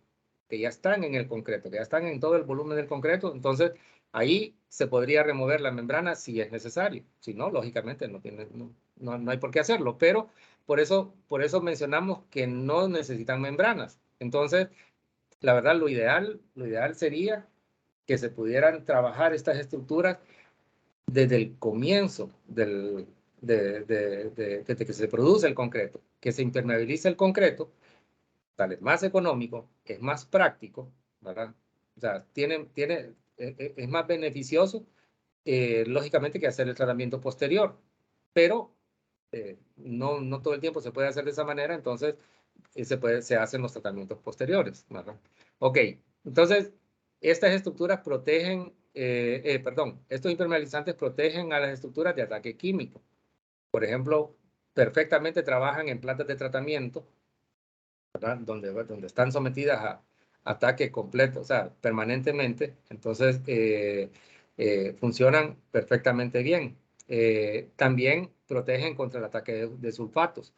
que ya están en el concreto, que ya están en todo el volumen del concreto. Entonces, ahí se podría remover la membrana si es necesario. Si no, lógicamente no hay por qué hacerlo. Pero por eso mencionamos que no necesitan membranas. Entonces, la verdad, lo ideal sería que se pudieran trabajar estas estructuras desde el comienzo desde que se produce el concreto, que se impermeabilice el concreto, tal es más económico, es más práctico, ¿verdad? O sea, es más beneficioso, lógicamente, que hacer el tratamiento posterior, pero no todo el tiempo se puede hacer de esa manera. Entonces se hacen los tratamientos posteriores, ¿verdad? Ok, entonces estas estructuras protegen, estos impermeabilizantes protegen a las estructuras de ataque químico. Por ejemplo, perfectamente trabajan en plantas de tratamiento, ¿verdad? Donde están sometidas a ataque completo, o sea, permanentemente. Entonces, funcionan perfectamente bien. También protegen contra el ataque de sulfatos.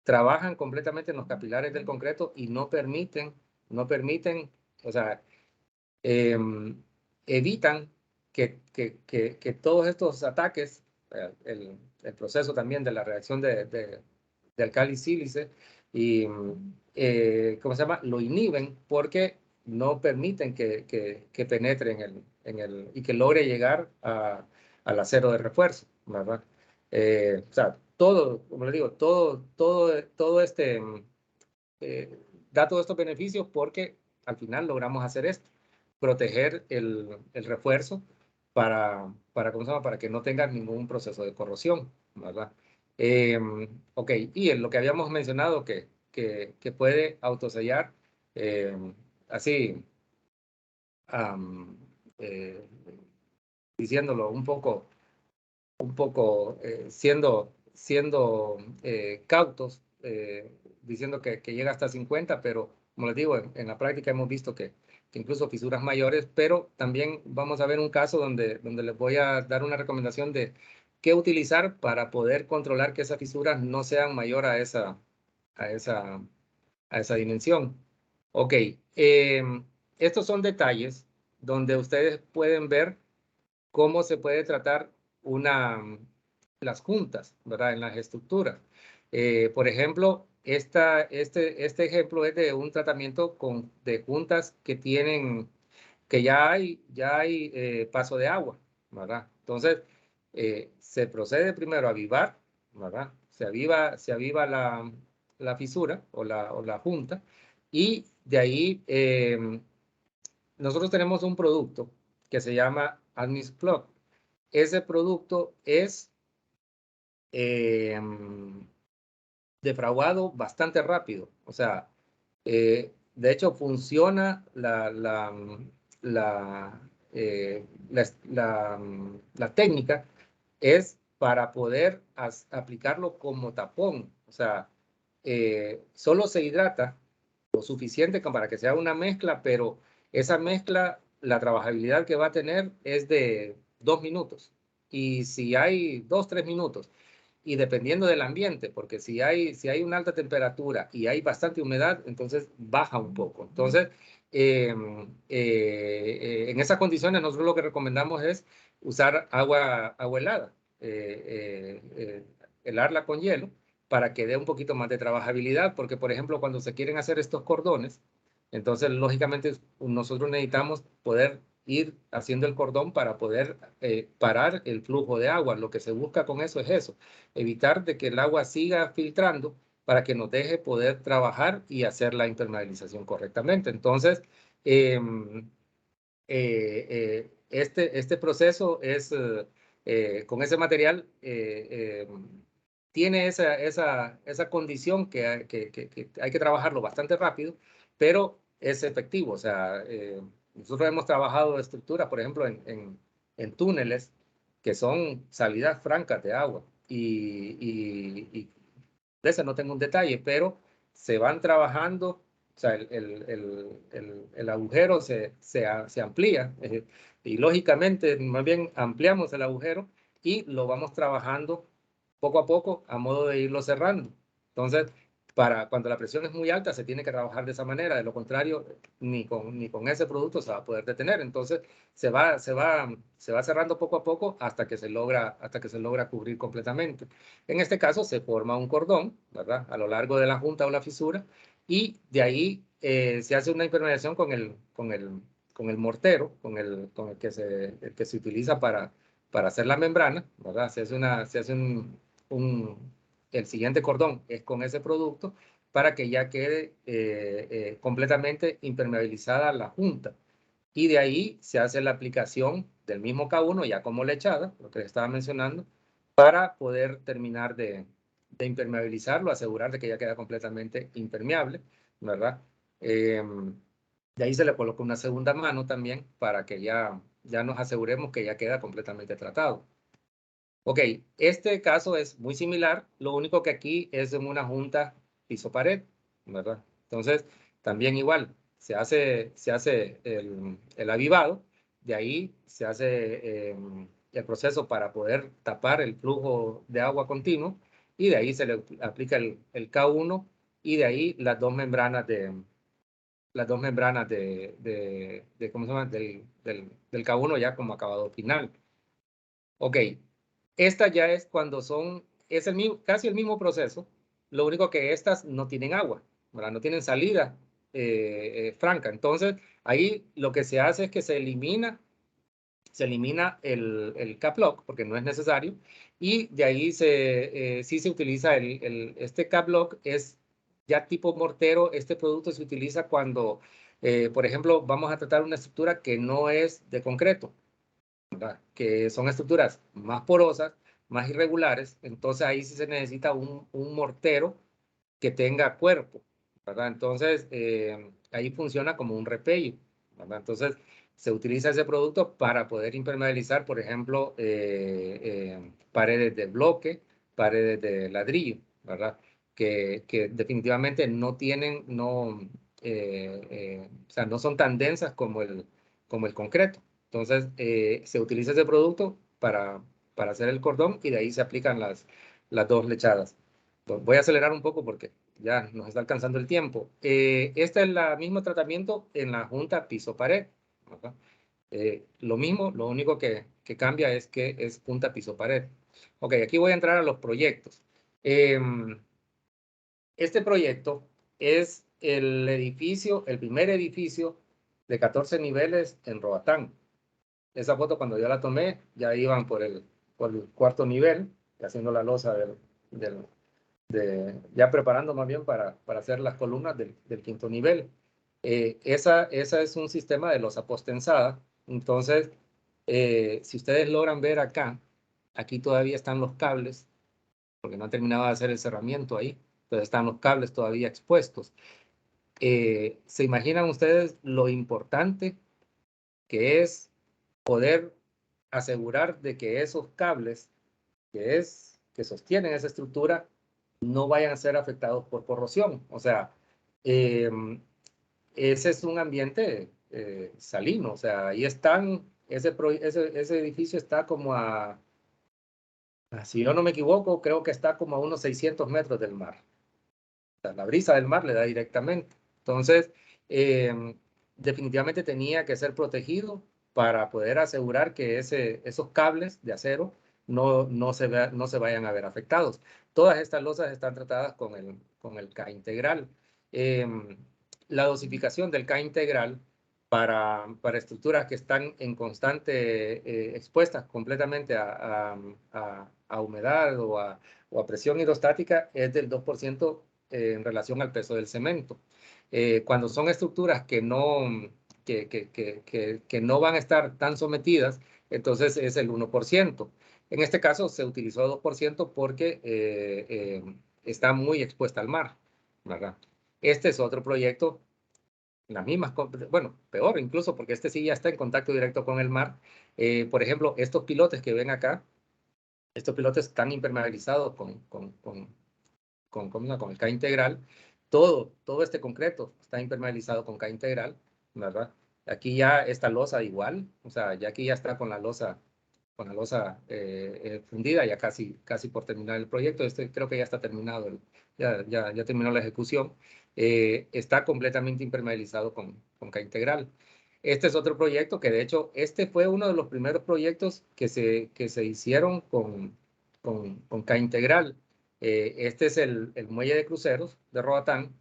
Trabajan completamente en los capilares del concreto y no permiten, o sea, evitan que todos estos ataques, el proceso también de la reacción de alcali-sílice, y ¿cómo se llama? Lo inhiben porque no permiten que penetre y que logre llegar al acero de refuerzo, ¿verdad? O sea, todo, como les digo, todo da todos estos beneficios porque al final logramos hacer esto, proteger el refuerzo ¿cómo se llama? Para que no tenga ningún proceso de corrosión, ¿verdad? Ok, y en lo que habíamos mencionado que puede autosellar, así, eh, diciéndolo siendo cautos, diciendo que llega hasta 50, pero como les digo, en la práctica hemos visto que incluso fisuras mayores. Pero también vamos a ver un caso donde les voy a dar una recomendación de qué utilizar para poder controlar que esas fisuras no sean mayor a esa dimensión. Ok, estos son detalles donde ustedes pueden ver cómo se puede tratar las juntas, ¿verdad? En las estructuras. Por ejemplo, este ejemplo es de un tratamiento de juntas que ya hay paso de agua, ¿verdad? Entonces, se procede primero a avivar, ¿verdad? Se aviva la fisura o la junta, y de ahí nosotros tenemos un producto que se llama Admis Plug. Ese producto es defraguado bastante rápido. O sea, de hecho funciona la técnica es para poder aplicarlo como tapón. O sea, solo se hidrata lo suficiente como para que sea una mezcla, pero esa mezcla, la trabajabilidad que va a tener es de 2 minutos. Y si hay 2, 3 minutos, y dependiendo del ambiente, porque si hay una alta temperatura y hay bastante humedad, entonces baja un poco. Entonces, en esas condiciones nosotros lo que recomendamos es usar agua helada, helarla con hielo para que dé un poquito más de trabajabilidad, porque por ejemplo cuando se quieren hacer estos cordones, Entonces, lógicamente, nosotros necesitamos poder ir haciendo el cordón para poder parar el flujo de agua. Lo que se busca con eso es eso, evitar de que el agua siga filtrando para que nos deje poder trabajar y hacer la impermeabilización correctamente. Entonces, este proceso es, con ese material, tiene esa condición que hay que trabajarlo bastante rápido, pero es efectivo. O sea, nosotros hemos trabajado estructuras, por ejemplo, en túneles que son salidas francas de agua y de ese no tengo un detalle, pero se van trabajando, o sea, el agujero se amplía y lógicamente más bien ampliamos el agujero y lo vamos trabajando poco a poco a modo de irlo cerrando. Entonces, cuando la presión es muy alta, se tiene que trabajar de esa manera. De lo contrario, ni con ese producto se va a poder detener. Entonces, se va cerrando poco a poco hasta que se logra cubrir completamente. En este caso, se forma un cordón, ¿verdad? A lo largo de la junta o la fisura, y de ahí se hace una impermeabilización con el mortero, con el que se utiliza para hacer la membrana, ¿verdad? Se hace el siguiente cordón es con ese producto para que ya quede completamente impermeabilizada la junta. Y de ahí se hace la aplicación del mismo K1 ya como lechada, lo que les estaba mencionando, para poder terminar de impermeabilizarlo, asegurar de que ya queda completamente impermeable, ¿verdad? De ahí se le coloca una segunda mano también para que ya nos aseguremos que ya queda completamente tratado. Ok, este caso es muy similar, lo único que aquí es en una junta piso-pared, ¿verdad? Entonces, también igual, se hace el avivado, de ahí se hace el proceso para poder tapar el flujo de agua continuo, y de ahí se le aplica el K1, y de ahí las dos membranas ¿cómo se llama? Del K1 ya como acabado final. Ok, esta ya es cuando es casi el mismo proceso, lo único que estas no tienen agua, ¿verdad? No tienen salida franca. Entonces, ahí lo que se hace es que se elimina el cap lock, porque no es necesario, y de ahí sí se utiliza este cap lock, es ya tipo mortero. Este producto se utiliza cuando, por ejemplo, vamos a tratar una estructura que no es de concreto, ¿verdad? Que son estructuras más porosas, más irregulares. Entonces ahí sí se necesita un mortero que tenga cuerpo, ¿verdad? Entonces ahí funciona como un repello, ¿verdad? Entonces se utiliza ese producto para poder impermeabilizar, por ejemplo, paredes de bloque, paredes de ladrillo, ¿verdad? Que definitivamente no tienen, o sea, no son tan densas como el concreto. Entonces, se utiliza ese producto para hacer el cordón, y de ahí se aplican las dos lechadas. Voy a acelerar un poco porque ya nos está alcanzando el tiempo. Este es el mismo tratamiento en la junta piso-pared, ¿verdad? Lo mismo, lo único que cambia es que es junta piso-pared. Ok, aquí voy a entrar a los proyectos. Este proyecto es el primer edificio de 14 niveles en Roatán. Esa foto cuando yo la tomé, ya iban por el cuarto nivel, haciendo la losa ya preparando más bien para hacer las columnas del quinto nivel. Esa es un sistema de losa postensada. Entonces, si ustedes logran ver acá, aquí todavía están los cables, porque no han terminado de hacer el cerramiento ahí, entonces están los cables todavía expuestos. ¿Se imaginan ustedes lo importante que es poder asegurar de que esos cables que sostienen esa estructura no vayan a ser afectados por corrosión? O sea, ese es un ambiente salino, o sea, ahí ese edificio está como si yo no me equivoco, creo que está como a unos 600 metros del mar. O sea, la brisa del mar le da directamente. Entonces, definitivamente tenía que ser protegido para poder asegurar que esos cables de acero no se vayan a ver afectados. Todas estas losas están tratadas con el K integral. la dosificación del K integral para estructuras que están en constante expuestas completamente a humedad o a presión hidrostática es del 2% en relación al peso del cemento. Cuando son estructuras que no van a estar tan sometidas, entonces es el 1%. En este caso se utilizó 2% porque está muy expuesta al mar, ¿verdad? Este es otro proyecto, las mismas, bueno, peor incluso, porque este sí ya está en contacto directo con el mar. Por ejemplo, estos pilotes que ven acá, estos pilotes están impermeabilizados con el K integral. Todo este concreto está impermeabilizado con K integral, ¿verdad? Aquí ya esta losa igual, o sea, ya aquí ya está con la losa fundida, ya casi por terminar el proyecto. Este creo que ya está terminado, ya terminó la ejecución. Está completamente impermeabilizado con K integral. Este es otro proyecto que de hecho, este fue uno de los primeros proyectos que se hicieron con K integral. Este es el muelle de cruceros de Roatán.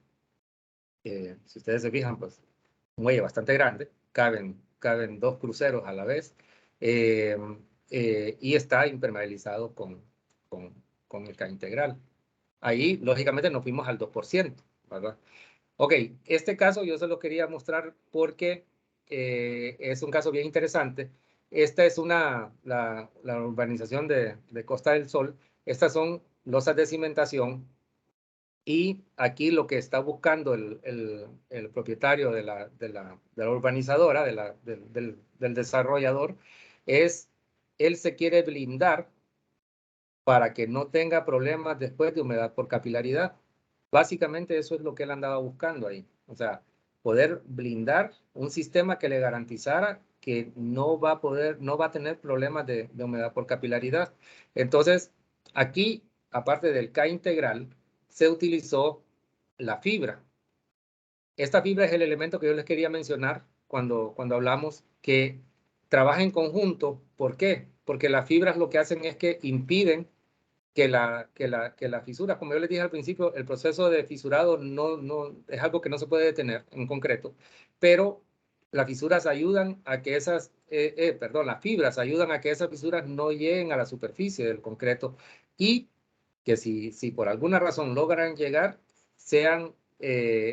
Si ustedes se fijan, pues un muelle bastante grande, caben 2 cruceros a la vez, y está impermeabilizado con el K integral. Ahí, lógicamente, nos fuimos al 2%, ¿verdad? Ok, este caso yo se lo quería mostrar porque es un caso bien interesante. Esta es la urbanización de Costa del Sol. Estas son losas de cimentación y aquí lo que está buscando el propietario de la urbanizadora, del desarrollador, es, él se quiere blindar para que no tenga problemas después de humedad por capilaridad. Básicamente eso es lo que él andaba buscando ahí. O sea, poder blindar un sistema que le garantizara que no va a tener problemas de humedad por capilaridad. Entonces, aquí, aparte del K integral, se utilizó la fibra. Esta fibra es el elemento que yo les quería mencionar cuando hablamos que trabaja en conjunto. ¿Por qué? Porque las fibras lo que hacen es que impiden que la fisura, como yo les dije al principio, el proceso de fisurado no es algo que no se puede detener en concreto, pero las fisuras ayudan a que las fibras ayudan a que esas fisuras no lleguen a la superficie del concreto y que si por alguna razón logran llegar, sean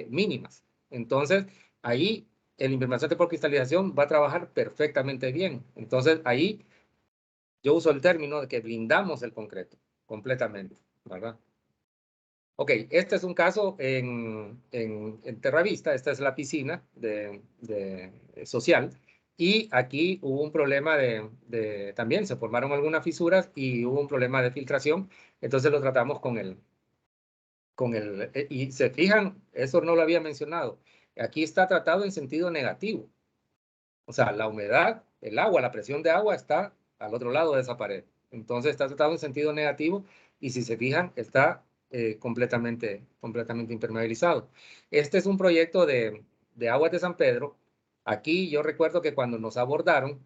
mínimas. Entonces, ahí el impermeabilizante por cristalización va a trabajar perfectamente bien. Entonces, ahí yo uso el término de que blindamos el concreto completamente, ¿verdad? Ok, este es un caso en Terravista. Esta es la piscina social. Y aquí hubo un problema también se formaron algunas fisuras y hubo un problema de filtración. Entonces lo tratamos y se fijan, eso no lo había mencionado. Aquí está tratado en sentido negativo. O sea, la humedad, el agua, la presión de agua está al otro lado de esa pared. Entonces está tratado en sentido negativo y si se fijan, está completamente impermeabilizado. Este es un proyecto de Aguas de San Pedro. Aquí yo recuerdo que cuando nos abordaron,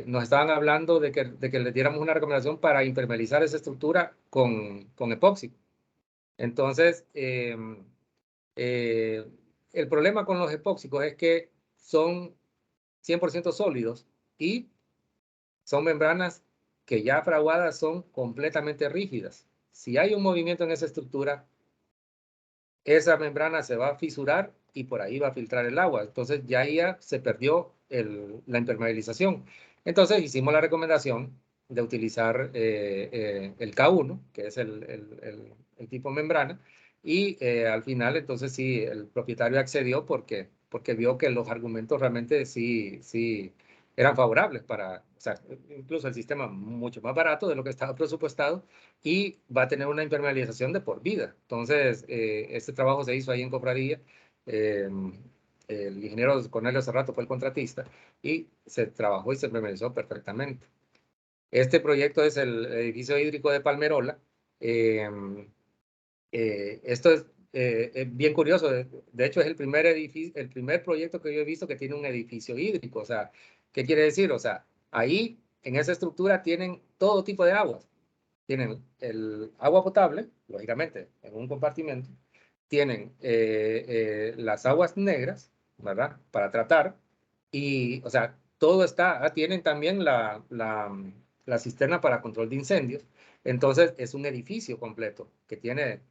nos estaban hablando de que les diéramos una recomendación para impermeabilizar esa estructura con epóxico. Entonces, el problema con los epóxicos es que son 100% sólidos y son membranas que ya fraguadas son completamente rígidas. Si hay un movimiento en esa estructura, esa membrana se va a fisurar y por ahí va a filtrar el agua. Entonces ya se perdió la impermeabilización. Entonces hicimos la recomendación de utilizar el K1, que es el tipo membrana, y al final entonces sí, el propietario accedió porque vio que los argumentos realmente sí eran favorables o sea, incluso el sistema mucho más barato de lo que estaba presupuestado y va a tener una impermeabilización de por vida. Entonces, este trabajo se hizo ahí en Cofradía. El ingeniero Cornelio Cerrato fue el contratista y se trabajó y se impermeabilizó perfectamente. Este proyecto es el edificio hídrico de Palmerola. Esto es bien curioso. De hecho, es el primer proyecto que yo he visto que tiene un edificio hídrico. O sea, ¿qué quiere decir? O sea, ahí en esa estructura tienen todo tipo de aguas. Tienen el agua potable, lógicamente, en un compartimento. tienen las aguas negras, ¿verdad? Para tratar. Y, o sea, todo está, tienen también la cisterna para control de incendios. Entonces, es un edificio completo que tiene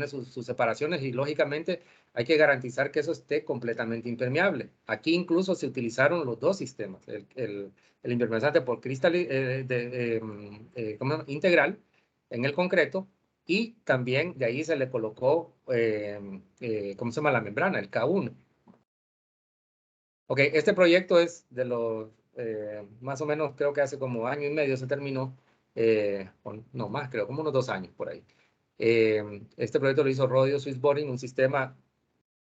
sus separaciones y, lógicamente, hay que garantizar que eso esté completamente impermeable. Aquí incluso se utilizaron los dos sistemas, el impermeabilizante por cristal integral en el concreto, y también de ahí se le colocó, ¿cómo se llama? La membrana, el K1. Ok, este proyecto es de los, más o menos, creo que hace como año y medio se terminó, no más, creo, como unos 2 años por ahí. Este proyecto lo hizo Rodio Swiss Boring, un sistema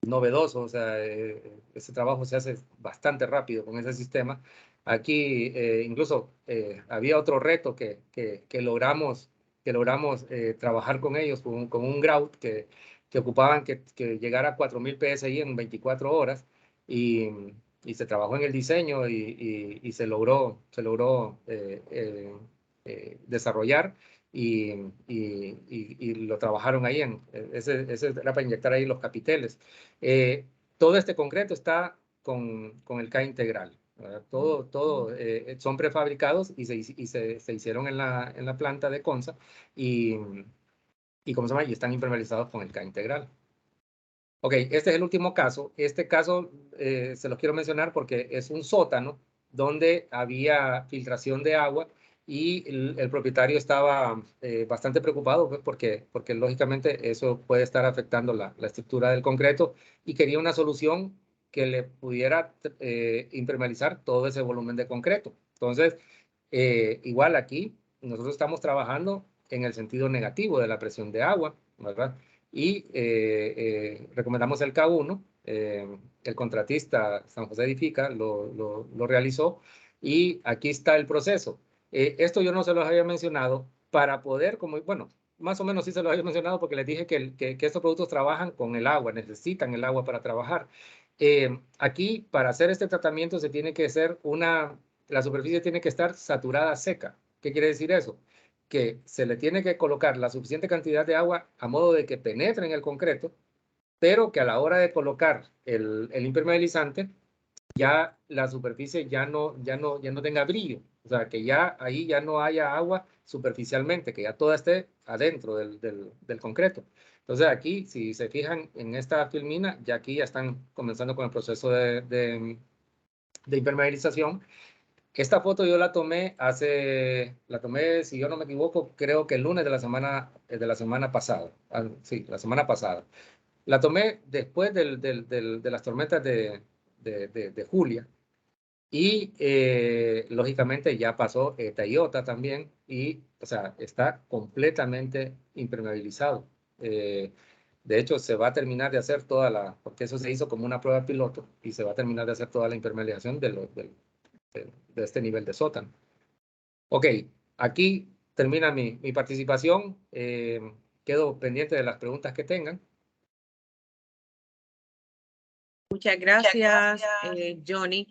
novedoso, o sea, ese trabajo se hace bastante rápido con ese sistema. Aquí incluso había otro reto que logramos trabajar con ellos, con un grout que ocupaban que llegara a 4.000 PSI en 24 horas, y, y se trabajó en el diseño y se logró desarrollar. Y lo trabajaron ahí, ese era para inyectar ahí los capiteles. Todo este concreto está con el K integral. Todo son prefabricados y se hicieron en la planta de Consa y ¿cómo se llama? Y están impermeabilizados con el K integral. Ok, este es el último caso. Este caso se los quiero mencionar porque es un sótano donde había filtración de agua y el propietario estaba bastante preocupado, pues, porque lógicamente eso puede estar afectando la estructura del concreto, y quería una solución que le pudiera impermeabilizar todo ese volumen de concreto. Entonces, igual aquí nosotros estamos trabajando en el sentido negativo de la presión de agua, ¿verdad? Y recomendamos el K1, el contratista San José Edifica lo realizó, y aquí está el proceso. Esto yo no se los había mencionado para poder, como, bueno, más o menos sí se los había mencionado porque les dije que estos productos trabajan con el agua, necesitan el agua para trabajar. Aquí, para hacer este tratamiento, se tiene que hacer la superficie tiene que estar saturada seca. ¿Qué quiere decir eso? Que se le tiene que colocar la suficiente cantidad de agua a modo de que penetre en el concreto, pero que a la hora de colocar el impermeabilizante, ya la superficie ya no tenga brillo. O sea, que ya ahí ya no haya agua superficialmente, que ya toda esté adentro del concreto. Entonces aquí, si se fijan en esta filmina, ya aquí ya están comenzando con el proceso de impermeabilización. Esta foto yo la tomé si yo no me equivoco, creo que el lunes de la semana pasada. Sí, la semana pasada. La tomé después de las tormentas de Julia. Y lógicamente ya pasó Eta y Ota también, y, o sea, está completamente impermeabilizado. De hecho, se va a terminar de hacer porque eso se hizo como una prueba piloto, y se va a terminar de hacer toda la impermeabilización de este nivel de sótano. Ok, aquí termina mi participación. Quedo pendiente de las preguntas que tengan. Muchas gracias, Johnny.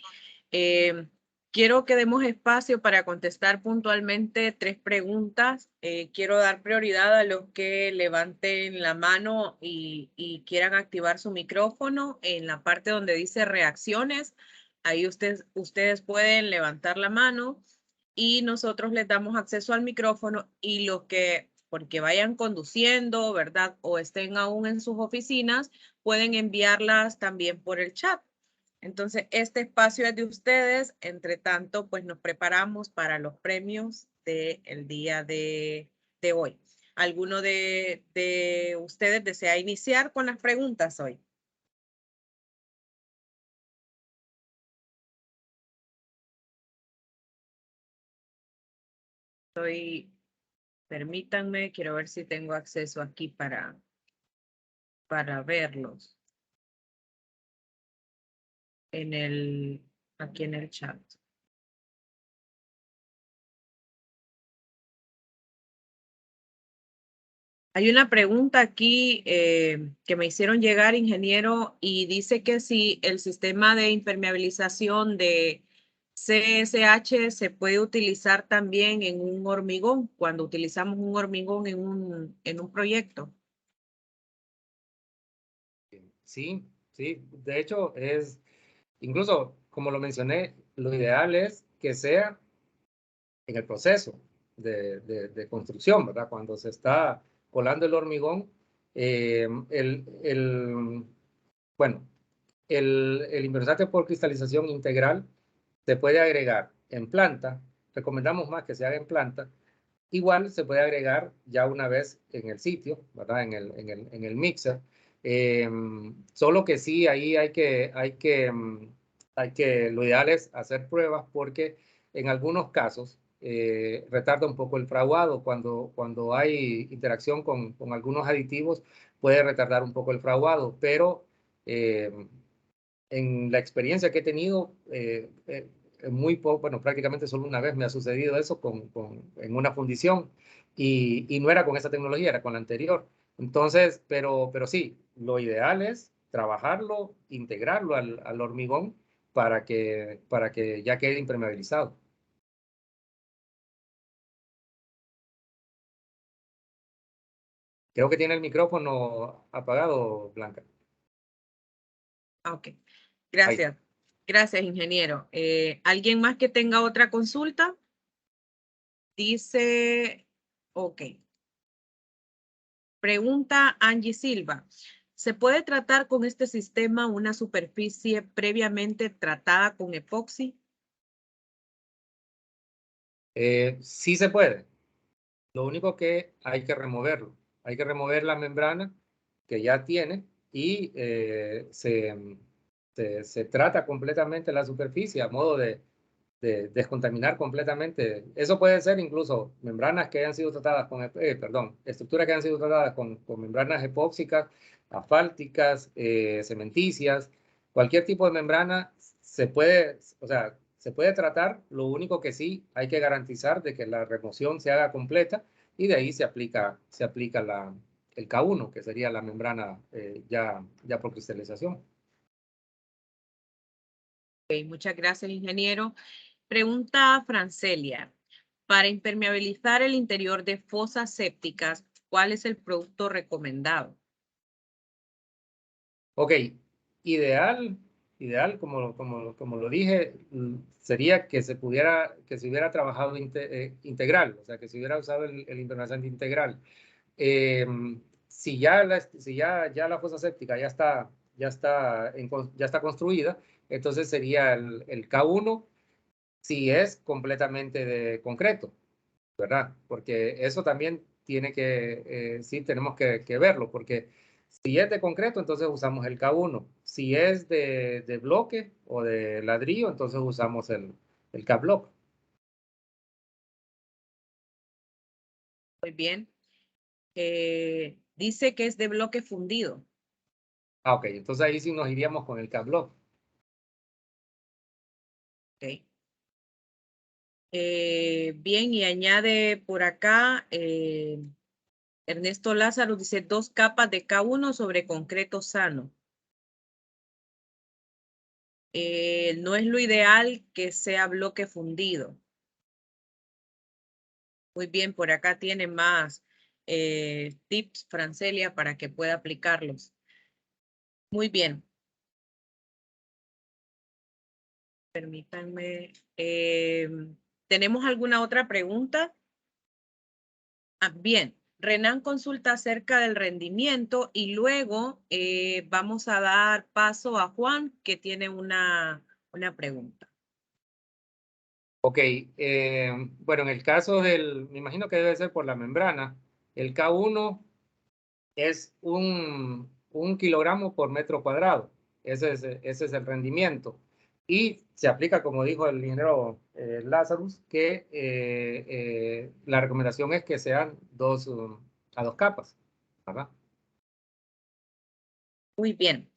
Quiero que demos espacio para contestar puntualmente 3 preguntas. Quiero dar prioridad a los que levanten la mano y quieran activar su micrófono. En la parte donde dice reacciones, ahí ustedes pueden levantar la mano y nosotros les damos acceso al micrófono, y los que, porque vayan conduciendo, ¿verdad? O estén aún en sus oficinas, pueden enviarlas también por el chat. Entonces, este espacio es de ustedes. Entre tanto, pues nos preparamos para los premios del día de hoy. ¿Alguno de ustedes desea iniciar con las preguntas hoy? Permítanme, quiero ver si tengo acceso aquí para verlos aquí en el chat. Hay una pregunta aquí que me hicieron llegar, ingeniero, y dice que si el sistema de impermeabilización de CSH se puede utilizar también en un hormigón, cuando utilizamos un hormigón en un proyecto. Sí, sí. De hecho, incluso, como lo mencioné, lo ideal es que sea en el proceso de construcción, ¿verdad? Cuando se está colando el hormigón, bueno, el impermeabilizante por cristalización integral se puede agregar en planta. Recomendamos más que se haga en planta. Igual se puede agregar ya una vez en el sitio, ¿verdad? En el mixer. Solo que sí, ahí lo ideal es hacer pruebas porque en algunos casos retarda un poco el fraguado. Cuando hay interacción con algunos aditivos, puede retardar un poco el fraguado, pero en la experiencia que he tenido, muy poco, bueno, prácticamente solo una vez me ha sucedido eso en una fundición y no era con esa tecnología, era con la anterior. Entonces, pero sí, lo ideal es trabajarlo, integrarlo al hormigón para que ya quede impermeabilizado. Creo que tiene el micrófono apagado, Blanca. Ok, Ahí. gracias. Gracias, ingeniero. ¿Alguien más que tenga otra consulta? Dice, ok. Pregunta Angie Silva. ¿Se puede tratar con este sistema una superficie previamente tratada con epoxi? Sí se puede. Lo único que hay que removerlo. Hay que remover la membrana que ya tiene y se trata completamente la superficie a modo de descontaminar completamente. Eso puede ser incluso membranas que hayan sido tratadas perdón, estructuras que hayan sido tratadas con membranas epóxicas, asfálticas, cementicias, cualquier tipo de membrana se puede, o sea, se puede tratar. Lo único que sí hay que garantizar de que la remoción se haga completa y de ahí se aplica el K1, que sería la membrana ya por cristalización. Ok, muchas gracias, ingeniero. Pregunta Francelia. Para impermeabilizar el interior de fosas sépticas, ¿cuál es el producto recomendado? Ok, ideal, como lo dije, sería que se hubiera trabajado integral, o sea, que se hubiera usado el impermeabilizante integral. Eh, si ya la fosa séptica ya está construida, entonces sería el K1 si es completamente de concreto, ¿verdad? Porque eso también sí tenemos que verlo, porque si es de concreto, entonces usamos el K1. Si es de bloque o de ladrillo, entonces usamos el K-Block. Muy bien. Dice que es de bloque fundido. Ah, ok, entonces ahí sí nos iríamos con el K-Block. Ok. Bien, y añade por acá, Ernesto Lázaro dice 2 capas de K1 sobre concreto sano. No es lo ideal que sea bloque fundido. Muy bien, por acá tiene más tips, Francelia, para que pueda aplicarlos. Muy bien. Permítanme. ¿Tenemos alguna otra pregunta? Bien. Renan consulta acerca del rendimiento y luego vamos a dar paso a Juan, que tiene una pregunta. Ok, bueno, en el caso me imagino que debe ser por la membrana, el K1 es un kilogramo por metro cuadrado. Ese es el rendimiento. Y se aplica, como dijo el ingeniero Lazarus, que la recomendación es que sean a dos capas, ¿verdad? Muy bien.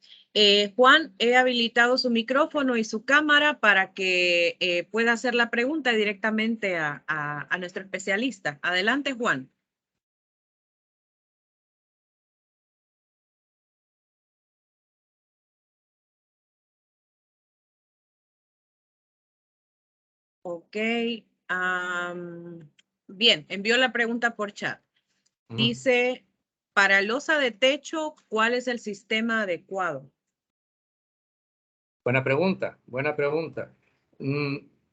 Juan, he habilitado su micrófono y su cámara para que pueda hacer la pregunta directamente a nuestro especialista. Adelante, Juan. Ok. Bien, envió la pregunta por chat. Ujú. Dice, Para losa de techo, ¿cuál es el sistema adecuado? Buena pregunta, buena pregunta.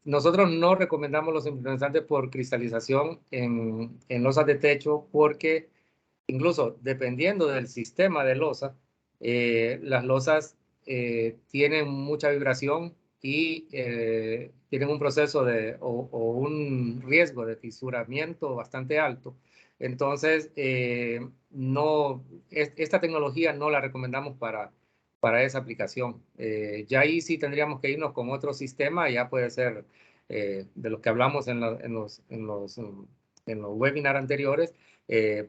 Nosotros no recomendamos los impermeabilizantes por cristalización en losas de techo porque incluso dependiendo del sistema de losa, las losas tienen mucha vibración y tienen un proceso o un riesgo de fisuramiento bastante alto. Entonces, esta tecnología no la recomendamos para esa aplicación. Ya ahí sí tendríamos que irnos con otro sistema, ya puede ser de los que hablamos en los webinars anteriores.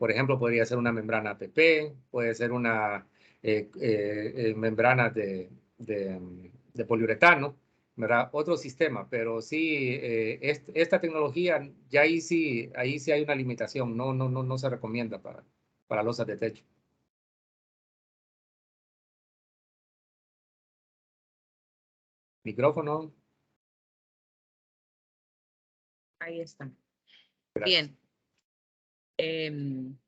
Por ejemplo, podría ser una membrana APP, puede ser una membrana de poliuretano, ¿verdad? Otro sistema, pero sí, esta tecnología, ya ahí sí hay una limitación, no se recomienda para losas de techo. Micrófono. Ahí está. Gracias. Bien.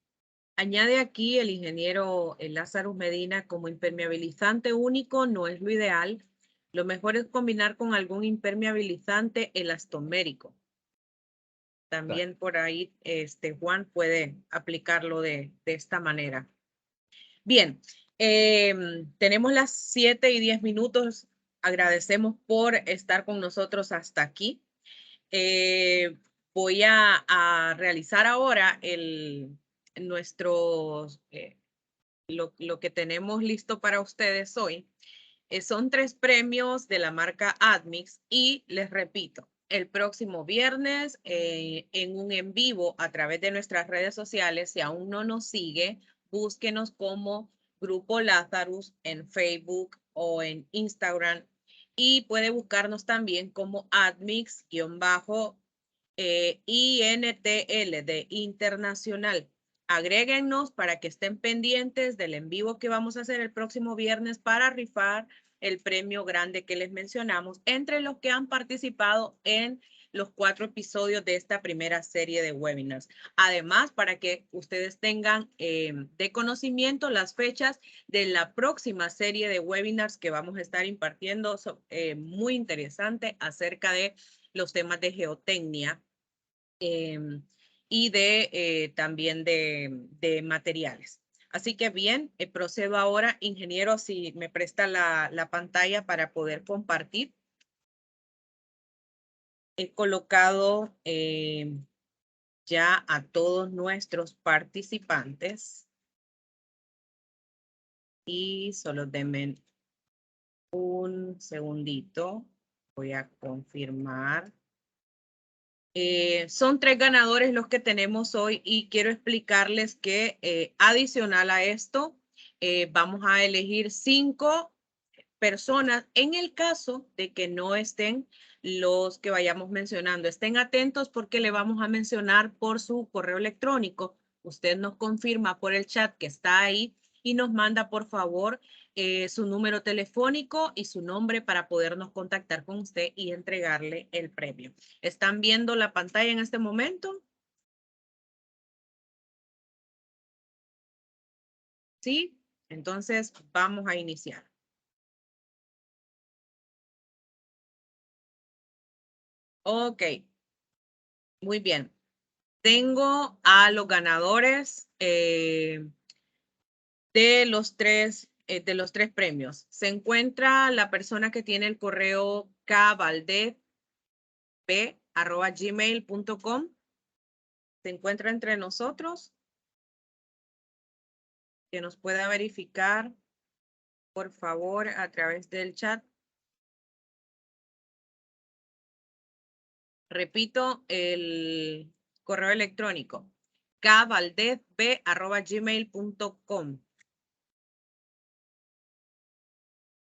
Añade aquí el ingeniero Lázaro Medina como impermeabilizante único no es lo ideal. Lo mejor es combinar con algún impermeabilizante elastomérico. También por ahí Juan puede aplicarlo de esta manera. Bien, tenemos las 7:10. Agradecemos por estar con nosotros hasta aquí. Voy a realizar ahora lo que tenemos listo para ustedes hoy. Son 3 premios de la marca Admix y les repito, el próximo viernes en un en vivo a través de nuestras redes sociales, si aún no nos sigue, búsquenos como Grupo Lazarus en Facebook o en Instagram y puede buscarnos también como Admix-INTL de Internacional. Agréguennos para que estén pendientes del en vivo que vamos a hacer el próximo viernes para rifar el premio grande que les mencionamos entre los que han participado en los 4 episodios de esta primera serie de webinars. Además, para que ustedes tengan de conocimiento las fechas de la próxima serie de webinars que vamos a estar impartiendo, muy interesante acerca de los temas de geotecnia y también de materiales. Así que bien, procedo ahora, ingeniero, si me presta la pantalla para poder compartir. He colocado ya a todos nuestros participantes y solo denme un segundito. Voy a confirmar. Son 3 ganadores los que tenemos hoy y quiero explicarles que adicional a esto, vamos a elegir 5 personas en el caso de que no estén los que vayamos mencionando. Estén atentos porque le vamos a mencionar por su correo electrónico. Usted nos confirma por el chat que está ahí y nos manda por favor su número telefónico y su nombre para podernos contactar con usted y entregarle el premio. ¿Están viendo la pantalla en este momento? ¿Sí? Entonces vamos a iniciar. Ok. Muy bien. Tengo a los ganadores de los tres premios. Se encuentra la persona que tiene el correo kvaldeb@gmail.com. Se encuentra entre nosotros. Que nos pueda verificar, por favor, a través del chat. Repito, el correo electrónico kvaldeb@gmail.com.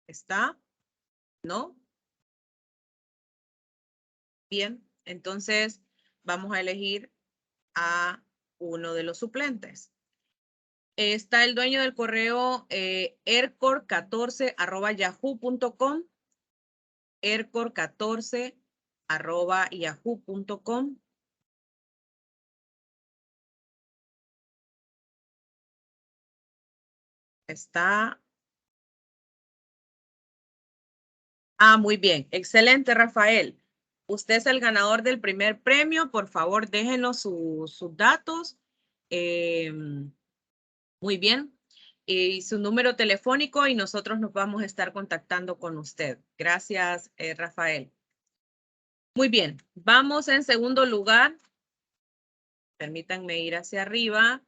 ¿Está? ¿No? Bien, entonces vamos a elegir a uno de los suplentes. Está el dueño del correo ercor14@yahoo.com. ercor14@yahoo.com. Está. Ah, muy bien. Excelente, Rafael. Usted es el ganador del primer premio. Por favor, déjenos sus datos. Muy bien. Y su número telefónico y nosotros nos vamos a estar contactando con usted. Gracias, Rafael. Muy bien. Vamos en segundo lugar. Permítanme ir hacia arriba.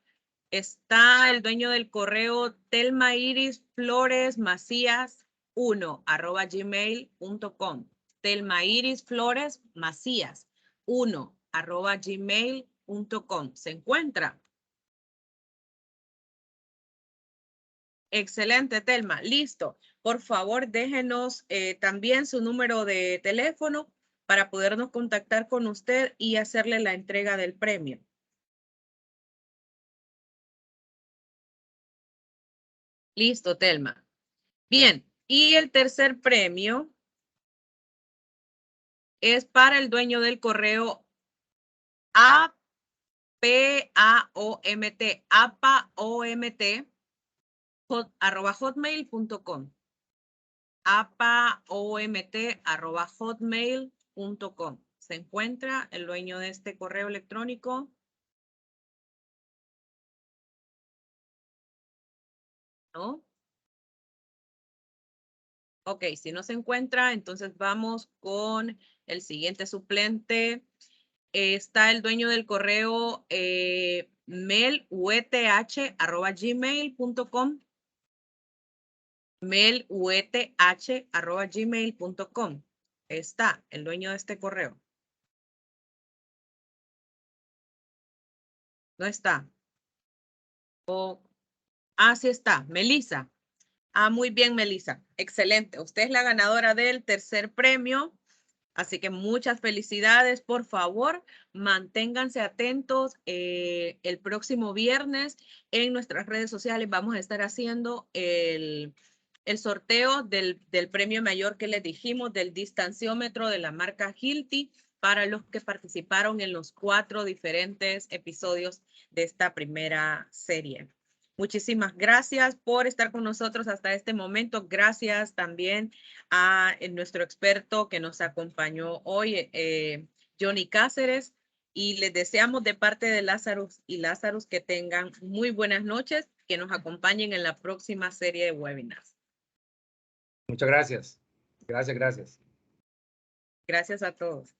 Está el dueño del correo Telma Iris Flores Macías 1@gmail.com. Telma Iris Flores Macías 1@gmail.com. ¿Se encuentra? Excelente, Telma. Listo. Por favor, déjenos también su número de teléfono para podernos contactar con usted y hacerle la entrega del premio. Listo, Telma. Bien, y el tercer premio es para el dueño del correo APAOMT, APAOMT, @hotmail.com. APAOMT@hotmail.com. ¿Se encuentra el dueño de este correo electrónico? ¿No? Ok, si no se encuentra, entonces vamos con el siguiente suplente. Está el dueño del correo melueth@gmail.com. melueth@gmail.com. Está el dueño de este correo. No está. Sí está. Melissa. Muy bien, Melissa. Excelente. Usted es la ganadora del tercer premio. Así que muchas felicidades. Por favor, manténganse atentos. El próximo viernes en nuestras redes sociales vamos a estar haciendo el sorteo del premio mayor que les dijimos, del distanciómetro de la marca Hilti, para los que participaron en los 4 diferentes episodios de esta primera serie. Muchísimas gracias por estar con nosotros hasta este momento. Gracias también a nuestro experto que nos acompañó hoy, Johnny Cáceres, y les deseamos de parte de Lazarus y Lazarus que tengan muy buenas noches, que nos acompañen en la próxima serie de webinars. Muchas gracias. Gracias. Gracias a todos.